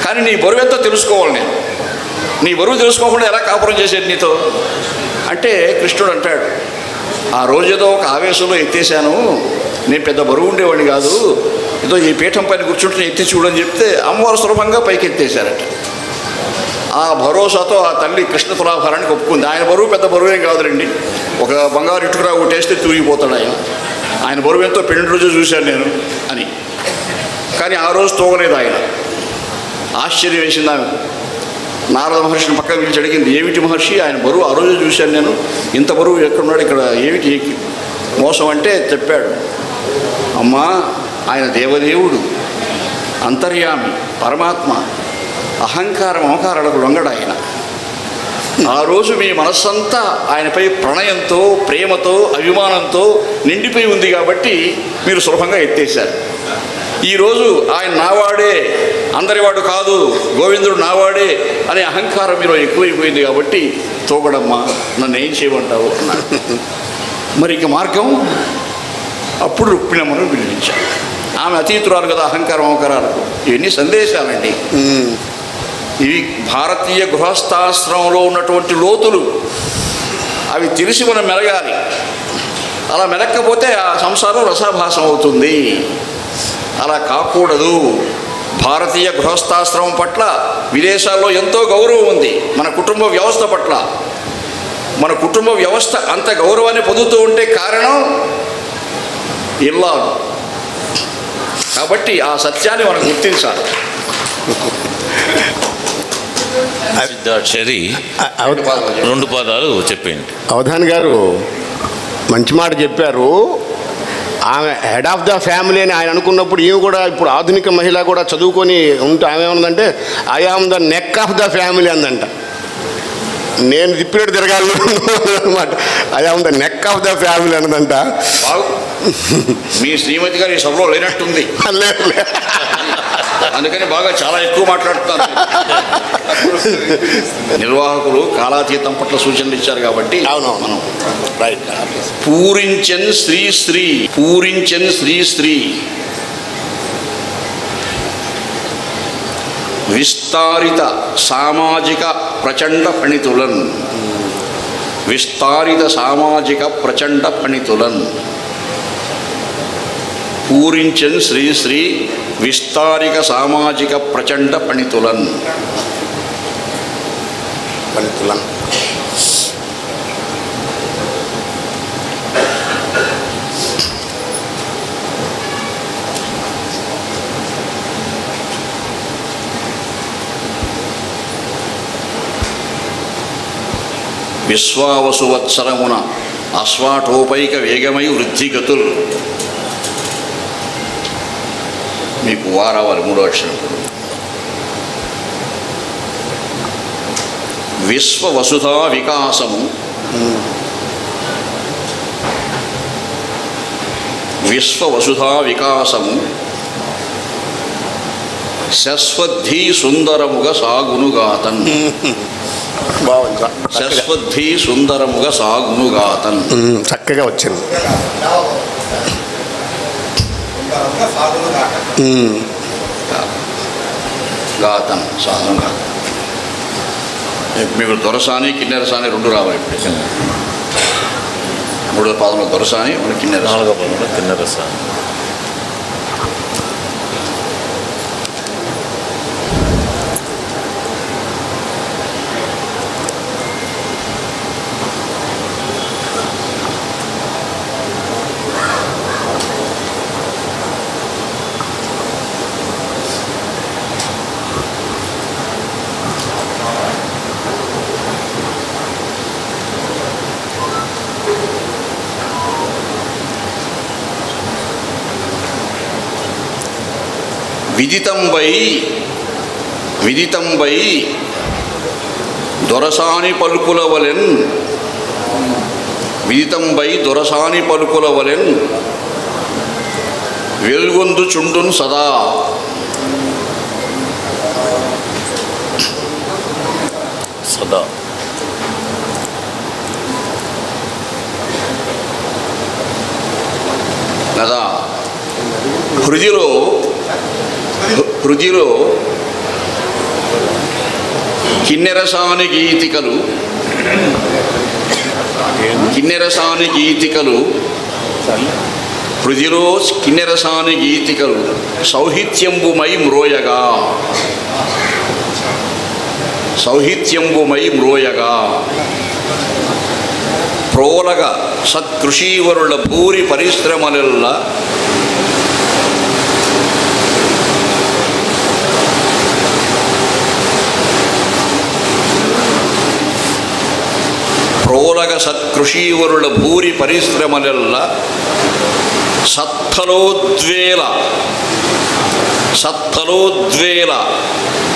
[SPEAKER 2] కానీ నీ బరువు ఎంతో తెలుసుకోవాలి నేను. నీ బరువు తెలుసుకోకుండా ఎలా కాపురం చేసేది నీతో అంటే, కృష్ణుడు అంటాడు, ఆ రోజేదో ఒక ఆవేశంలో ఎత్తేసాను, నేను పెద్ద బరువు ఉండేవాడిని కాదు, ఏదో ఈ పీఠం పైన కూర్చుంటే ఎత్తి చూడని చెప్తే అమ్మవారు సులభంగా పైకి ఎత్తేశారట. ఆ భరోసాతో ఆ తల్లి కృష్ణ తులాభారానికి ఒప్పుకుంది. ఆయన బరువు పెద్ద బరువు ఏం కాదురండి, ఒక బంగారు ఇటుకురా కొట్టేస్తే తూగిపోతాడు ఆయన బరువు ఎంతో పెళ్లి రోజు చూశాను నేను అని. కానీ ఆ రోజు తోగలేదు ఆయన. ఆశ్చర్యం వేసింది ఆమె. నారద మహర్షిని పక్కకు పిలిచి అడిగింది, ఏమిటి మహర్షి, ఆయన బరువు ఆ రోజు చూశాను నేను, ఇంత బరువు ఎక్కడున్నాడు ఇక్కడ, ఏమిటి మోసం అంటే చెప్పాడు, అమ్మా ఆయన దేవదేవుడు, అంతర్యామి, పరమాత్మ, అహంకారం మమకారాలకు లొంగడు ఆయన. ఆ రోజు మీ మనస్సంతా ఆయనపై ప్రణయంతో, ప్రేమతో, అభిమానంతో నిండిపోయి ఉంది కాబట్టి మీరు సులభంగా ఎత్తేశారు. ఈరోజు ఆయన నావాడే, అందరివాడు కాదు, గోవిందుడు నావాడే అనే అహంకారం మీరు ఎక్కువైపోయింది కాబట్టి తోగడమ్మా, నన్ను ఏం చేయమంటావు అన్నాడు. మరి ఇక మార్గం? అప్పుడు రుక్మిణమ్మను పిలిపించాడు. ఆమె అతీతురాలు కదా అహంకారం అహంకారాలకు. ఇవన్నీ సందేశాలండి. ఇవి భారతీయ గృహస్థాశ్రమంలో ఉన్నటువంటి లోతులు. అవి తెలిసి మనం మెలగాలి. అలా మెలక్కపోతే ఆ సంసారం రసాభాసం అవుతుంది. అలా కాకూడదు. భారతీయ గృహస్థాశ్రమం పట్ల విదేశాల్లో ఎంతో గౌరవం ఉంది. మన కుటుంబ వ్యవస్థ పట్ల, మన కుటుంబ వ్యవస్థ అంత గౌరవాన్ని పొందుతూ ఉంటే కారణం ఇల్లాలు. కాబట్టి ఆ సత్యాన్ని మనం గుర్తించాలి.
[SPEAKER 1] సిద్ధాక్షరి 2 పాదాలు చెప్పండి.
[SPEAKER 4] అవధాన్ గారు మంచి మాట చెప్పారు. ఆమె హెడ్ ఆఫ్ ద ఫ్యామిలీ అని ఆయన అనుకున్నప్పుడు ఈమె కూడా ఇప్పుడు ఆధునిక మహిళ కూడా చదువుకొని ఉంటే ఆమె ఏమన్నదంటే, I am the neck of the family అందంట. నేను తిప్పినట్టు తిరగాలి అనమాట. I am the neck of the family అన్నదంట.
[SPEAKER 2] మీ శ్రీమతి గారు ఈ సభలో లేనట్టుంది, అందుకని బాగా చాలా ఎక్కువ మాట్లాడుతున్నారు. నిర్వాహకులు కాలాతీతం పట్ల సూచనలు ఇచ్చారు కాబట్టి మనం పూరించన్ శ్రీ శ్రీ, పూరించన్ శ్రీ శ్రీ, విస్తారిత సామాజిక ప్రచండ ఫణితులన్, విస్తారిత సామాజిక ప్రచండ ఫణితులన్, పూరించన్ శ్రీ శ్రీ విస్తారిక సామాజిక ప్రచండ ఫణితులన్.
[SPEAKER 4] ఫణితులన్
[SPEAKER 2] విశ్వావసువత్సరమున అశ్వాటోపైక వేగమై వృద్ధిగతులు. మీకు వారావాలి 3వ అక్షరం. విశ్వవసుధా వికాసము, విశ్వవసుధా వికాసము శశ్వద్ధి సుందరముగా సాగునుగాతన్, శశ్వద్ధి సుందరముగా సాగునుగాతన్.
[SPEAKER 4] చక్కగా వచ్చింది.
[SPEAKER 2] గాతన్ సాగునుగా. మీకు దొరసాని కిన్నెరసాని 2 రావాలి. ఇప్పుడు 3వ పాదంలో దొరసాని, కిన్నెరసాని.
[SPEAKER 1] 4వ పాదంలో కిన్నెరసాని.
[SPEAKER 2] విదితంబై దొరసాని పలుకుల వలెన్, విదితంబై దొరసాని పలుకుల వలెన్ వెల్గొందు చుండున్ సదా.
[SPEAKER 1] సదా
[SPEAKER 2] కదా హృదిలో కిన్నెరసాని గీతికలు హృదిలో కిన్నెరసాని గీతికలు సౌహిత్యంబుమై మ్రోయగా ప్రోలగ సత్కృషీవరుల భూరి పరిశ్రమలెల్ల సత్తలోద్వేల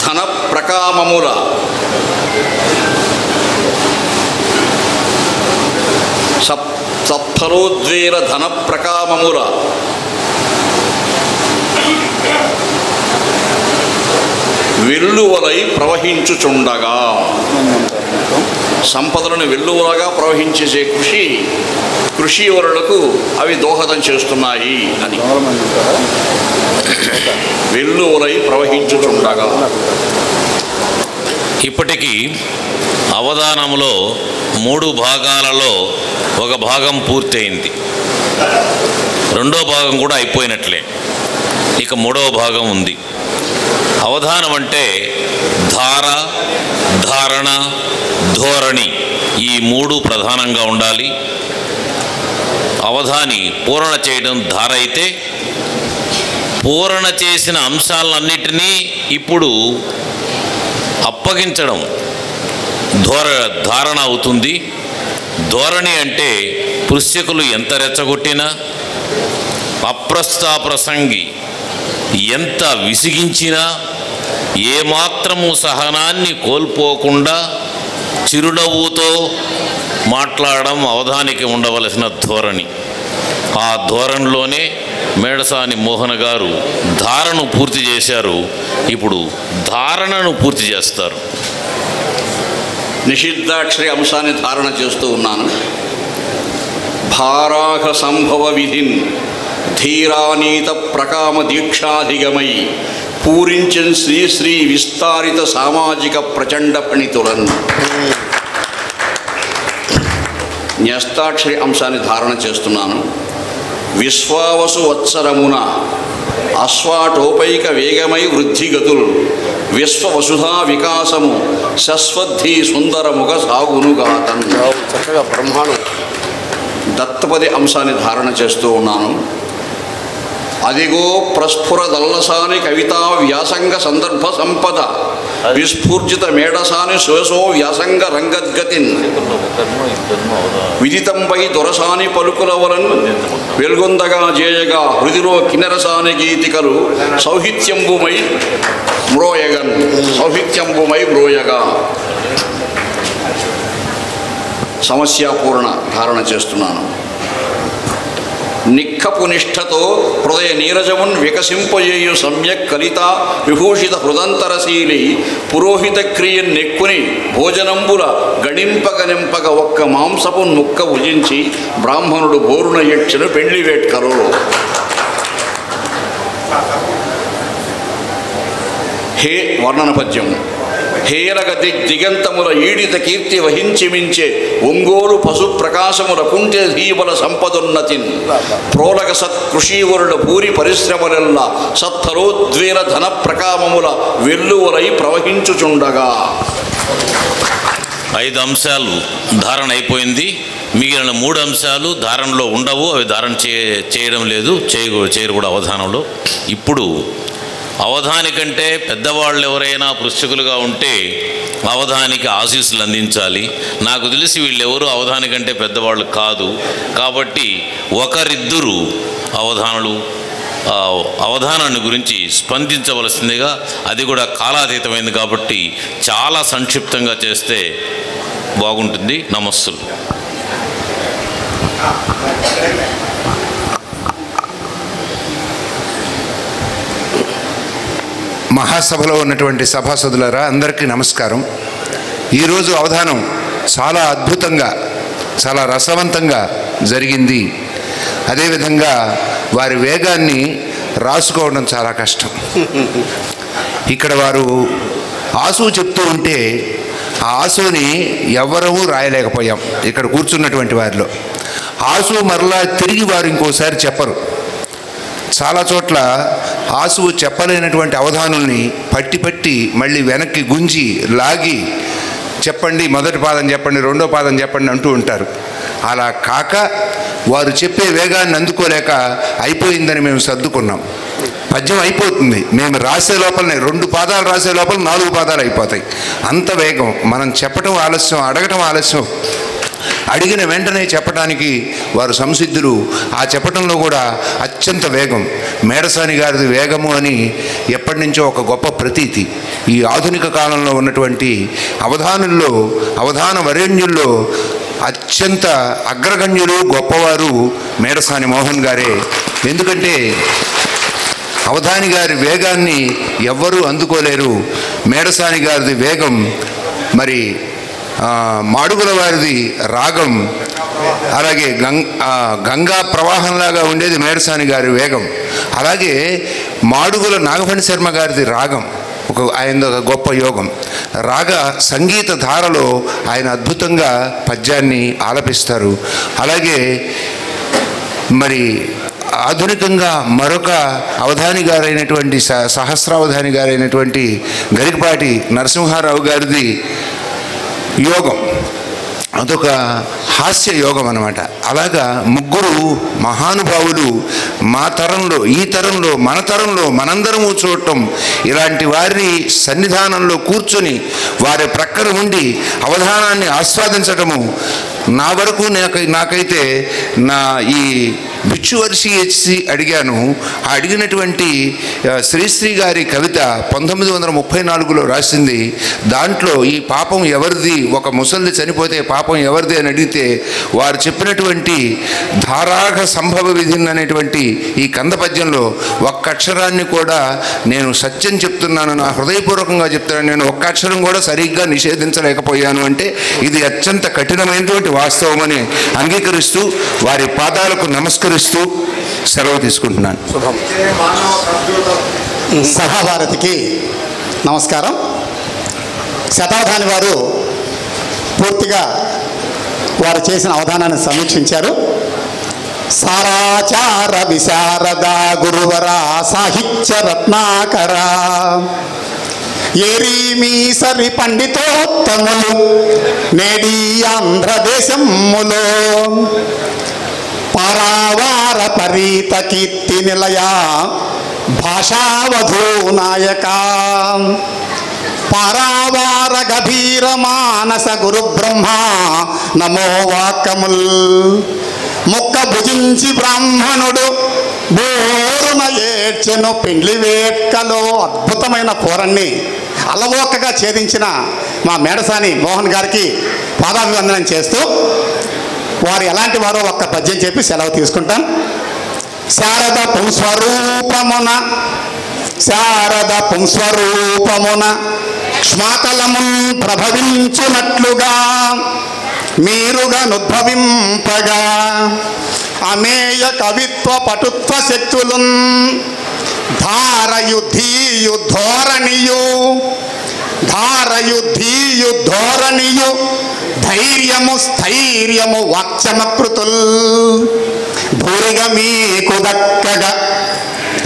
[SPEAKER 2] ధన ప్రకామముల వెల్లువలై ప్రవహించుచుండగా సంపదలను వెల్లువలుగా ప్రవహించేసే కృషివరులకు అవి దోహదం చేస్తున్నాయి అని. వెల్లువలై ప్రవహించుచుండగా.
[SPEAKER 1] ఇప్పటికీ అవధానంలో 3 భాగాలలో ఒక భాగం పూర్తయింది. రెండో భాగం కూడా అయిపోయినట్లే. ఇక 3వ భాగం ఉంది. అవధానం అంటే ధార, ధారణ, ధోరణి ఈ 3 ప్రధానంగా ఉండాలి. అవధాని పూరణ చేయడం ధార అయితే, పూరణ చేసిన అంశాలన్నిటినీ ఇప్పుడు అప్పగించడం ధారణ అవుతుంది. ధోరణి అంటే పుష్యకులు ఎంత రెచ్చగొట్టినా, అప్రస్తాప్రసంగి ఎంత విసిగించినా ఏమాత్రము సహనాన్ని కోల్పోకుండా చిరునవ్వుతో మాట్లాడడం అవధానికి ఉండవలసిన ధోరణి. ఆ ధోరణిలోనే మేడసాని మోహన గారు ధారణను పూర్తి చేశారు. ఇప్పుడు ధారణను పూర్తి చేస్తారు.
[SPEAKER 2] నిషిద్ధాక్షరి అంశాన్ని ధారణ చేస్తూ ఉన్నాను. భారాఘ సంభవ విధిన్ ధీరానీత ప్రకామ దీక్షాధిగమై పూరించిన శ్రీ విస్తారిత సామాజిక ప్రచండ పణితులన్. న్యస్తాక్షరి అంశాన్ని ధారణ చేస్తున్నాను. విశ్వావసు వత్సరమున అశ్వాటోపైక వేగమై వృద్ధిగతులు విశ్వవసుధా వికాసము శశ్వద్ధి సుందరముగ సాగునుగాతన్.
[SPEAKER 4] చక్కగా బ్రహ్మాండం.
[SPEAKER 2] దత్తపది అంశాన్ని ధారణ చేస్తూ ఉన్నాను. అదిగో ప్రస్ఫుర దల్లసాని కవితా వ్యాసంగ సందర్భ సంపద విస్ఫూర్జిత మేడసాని శోషో వ్యాసంగ రంగద్గతిన్ విదితంపై దొరసాని పలుకుల వలన్ వెల్గొందగా జేయగా హృదిలో కిన్నెరసాని గీతికలు సౌహిత్యంబుమై మ్రోయగా. సమస్యాపూర్ణ ధారణ చేస్తున్నాను. నిక్కపు నిష్ఠతో హృదయ నీరజమున్ వికసింపజేయు సమ్యక్ కలిత విభూషిత హృదంతరశీలి పురోహిత క్రియన్ నెక్కుని భోజనంబుల గణింపక ఒక్క మాంసపు ముక్క భుజించి బ్రాహ్మణుడు బోరున యక్షను పెండ్లి వేట్కరు. హే వర్ణన పద్యం. హేరగ దిగంతముల ఈడిత కీర్తి వహించి మించే ఒంగోలు పశు ప్రకాశముల కుంఠ ధీబల సంపదోన్నతిన్ ప్రోలక సత్కృషీవరుల భూరి పరిశ్రమలెల్లా సత్తలోద్వేల ధన ప్రకామముల వెల్లువలై ప్రవహించుచుండగా.
[SPEAKER 1] 5 అంశాలు ధారణ అయిపోయింది. మిగిలిన 3 అంశాలు ధారణలో ఉండవు. అవి ధారణ చేయడం లేదు, చేయరు కూడా అవధానంలో. ఇప్పుడు అవధానికంటే పెద్దవాళ్ళు ఎవరైనా పృష్ఠకులుగా ఉంటే అవధానికి ఆశీస్సులు అందించాలి. నాకు తెలిసి వీళ్ళెవరూ అవధానికంటే పెద్దవాళ్ళు కాదు. కాబట్టి ఒకరిద్దరు అవధానాన్ని గురించి స్పందించవలసిందిగా, అది కూడా కాలాతీతమైంది కాబట్టి చాలా సంక్షిప్తంగా చేస్తే బాగుంటుంది. నమస్సులు.
[SPEAKER 3] మహాసభలో ఉన్నటువంటి సభాసదులారా అందరికీ నమస్కారం. ఈరోజు అవధానం చాలా అద్భుతంగా, చాలా రసవంతంగా జరిగింది. అదేవిధంగా వారి వేగాన్ని రాసుకోవడం చాలా కష్టం. ఇక్కడ వారు ఆసు చెప్తూ ఉంటే ఆ ఆసుని ఎవ్వరూ రాయలేకపోయాం ఇక్కడ కూర్చున్నటువంటి వారిలో. ఆసు మరలా తిరిగి వారు ఇంకోసారి చెప్పరు. చాలా చోట్ల ఆసువు చెప్పలేనటువంటి అవధానుల్ని పట్టి పట్టి మళ్ళీ వెనక్కి గుంజి లాగి చెప్పండి, మొదటి పాదం చెప్పండి, రెండో పాదం చెప్పండి అంటూ ఉంటారు. అలా కాక వారు చెప్పే వేగాన్ని అందుకోలేక అయిపోయిందని మేము సర్దుకున్నాం. పద్యం అయిపోతుంది, మేము రాసే లోపలనే 2 పాదాలు రాసే లోపల 4 పాదాలు అయిపోతాయి. అంత వేగం. మనం చెప్పటం ఆలస్యం, అడగటం ఆలస్యం. అడిగిన వెంటనే చెప్పడానికి వారు సంసిద్ధులు. ఆ చెప్పటంలో కూడా అత్యంత వేగం. మేడసాని గారిది వేగము అని ఎప్పటి నుంచో ఒక గొప్ప ప్రతీతి. ఈ ఆధునిక కాలంలో ఉన్నటువంటి అవధానుల్లో, అవధాన వరేణ్యుల్లో అత్యంత అగ్రగణ్యులు, గొప్పవారు మేడసాని మోహన్ గారే. ఎందుకంటే అవధాని గారి వేగాన్ని ఎవ్వరూ అందుకోలేరు. మేడసాని గారిది వేగం, మరి మాడుగుల వారిది రాగం, అలాగే గంగా ప్రవాహంలాగా ఉండేది మేడసాని గారి వేగం. అలాగే మాడుగుల నాగఫణి శర్మ గారిది రాగం, ఆయన గొప్ప యోగం. రాగ సంగీత ధారలో ఆయన అద్భుతంగా పద్యాన్ని ఆలపిస్తారు. అలాగే మరి ఆధునికంగా మరొక అవధాని గారైనటువంటి సహస్రావధాని గారైనటువంటి గరికపాటి నరసింహారావు గారిది యోగం, అదొక హాస్య యోగం అన్నమాట. అలాగా ముగ్గురు మహానుభావులు మా తరంలో, ఈ తరంలో, మన తరంలో మనందరము చూడటం, ఇలాంటి వారి సన్నిధానంలో కూర్చొని వారి ప్రక్కన ఉండి అవధానాన్ని ఆస్వాదించటము నా వరకు నాకైతే నా ఈ బిచ్చువర్షి హెచ్సి అడిగాను. అడిగినటువంటి శ్రీశ్రీ గారి కవిత 1934లో రాసింది. దాంట్లో ఈ పాపం ఎవరిది, ఒక ముసలిది చనిపోతే పాపం ఎవరిది అని అడిగితే వారు చెప్పినటువంటి ధారాఘ సంభవ విధిన్ అనేటువంటి ఈ కంద పద్యంలో ఒక్క అక్షరాన్ని కూడా నేను సత్యం చెప్తున్నాను, నా హృదయపూర్వకంగా చెప్తున్నాను, నేను ఒక్క అక్షరం కూడా సరిగ్గా నిషేధించలేకపోయాను అంటే ఇది అత్యంత కఠినమైనటువంటి వాస్తవమని అంగీకరిస్తూ వారి పాదాలకు నమస్కరిస్తూ సెలవు తీసుకుంటున్నాను.
[SPEAKER 7] సభాభారతికి నమస్కారం. శతావధాని వారు పూర్తిగా వారు చేసిన అవధానాన్ని సమీక్షించారు. సారాచార విశారద గురువర సాహిత్య రత్నాకర ఏరీమీ సరి పండితోత్తములు నేడి ఆంధ్రదేశములో పారావార పరీత కీర్తి నిలయ భాషావధూ నాయక పారావార గభీర మానస గురు బ్రహ్మ నమో వాకముల్ మొక్క భుజించి బ్రాహ్మణుడు బోరున ఏడ్చెను పిండ్లి వేట్కలో అద్భుతమైన పోరాన్ని అలవోకగా ఛేదించిన మా మేడసాని మోహన్ గారికి పాదాభివందనం చేస్తూ వారు ఎలాంటి వారో ఒక్క పద్యం చెప్పి సెలవు తీసుకుంటాం. శారద పుంస్వరూపమున శారద పుంస్వరూపమున శ్మాతలమున్ ప్రభవించునట్లుగా మీరుగా నుద్భవింపగా అమేయ కవిత్వ పటుత్వ శక్తులున్ ధారయు ధీయు ధోరణియు ధైర్యము స్థైర్యము వాక్చమకృతుల్ భూరిగా మీకు దక్కగా.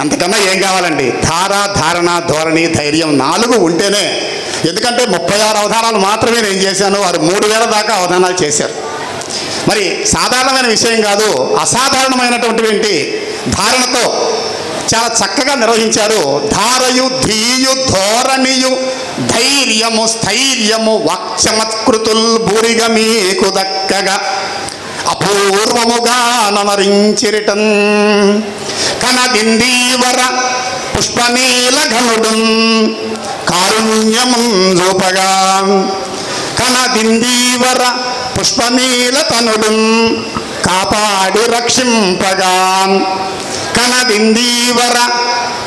[SPEAKER 7] అంతకన్నా ఏం కావాలండి? ధారణ ధోరణి ధైర్యం 4 ఉంటేనే. ఎందుకంటే 36 అవధానాలు మాత్రమే నేను చేశాను, వారు 3000 దాకా అవధానాలు చేశారు. మరి సాధారణమైన విషయం కాదు, అసాధారణమైనటువంటి ధారణతో చాలా చక్కగా నిర్వహించారు. ధారయు ధీయు ధోరణియు ధైర్యము స్థైర్యము వాక్చమత్కృతుల్ భూరిగా మీకు దక్కగా అపూర్వముగా నమరించిరిటన్ కనదిందీవర పుష్పనీల ఘనుడున్ కారుణ్యమున్ చూపగా కనదిందీవర పుష్పనీల తనుడున్ కాపాడి రక్షింపగా కనదిందీవర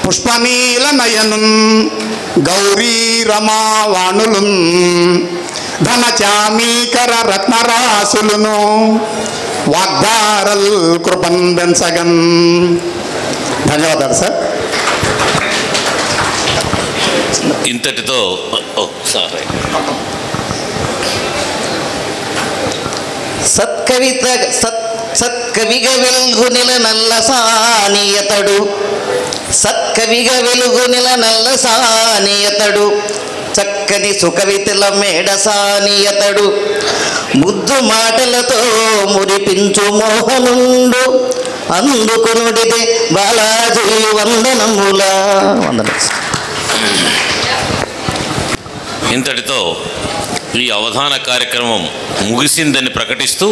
[SPEAKER 7] పుష్పనీల నయనున్ గౌరీ రమావాణులున్ ధన చామీకర రత్నరాసులను వాగ్దారల్ కృపన్ బెంచగన్. ధన్యవాదాలు సార్.
[SPEAKER 1] ఇంతటితో సారీ
[SPEAKER 6] సత్కవిగా వెలుగు నిల నల్ల సానియతడు, సత్కవిగా వెలుగు నిల నల్ల సానియతడు, చక్కని సుకవితల మేడ సానియతడు, ముద్దు మాటలతో మురిపించు మోహనుండు, అందుకునుడిదే బాలాజీ వందనముల.
[SPEAKER 1] ఇంతటితో ఈ అవధాన కార్యక్రమం ముగిసిందని ప్రకటిస్తూ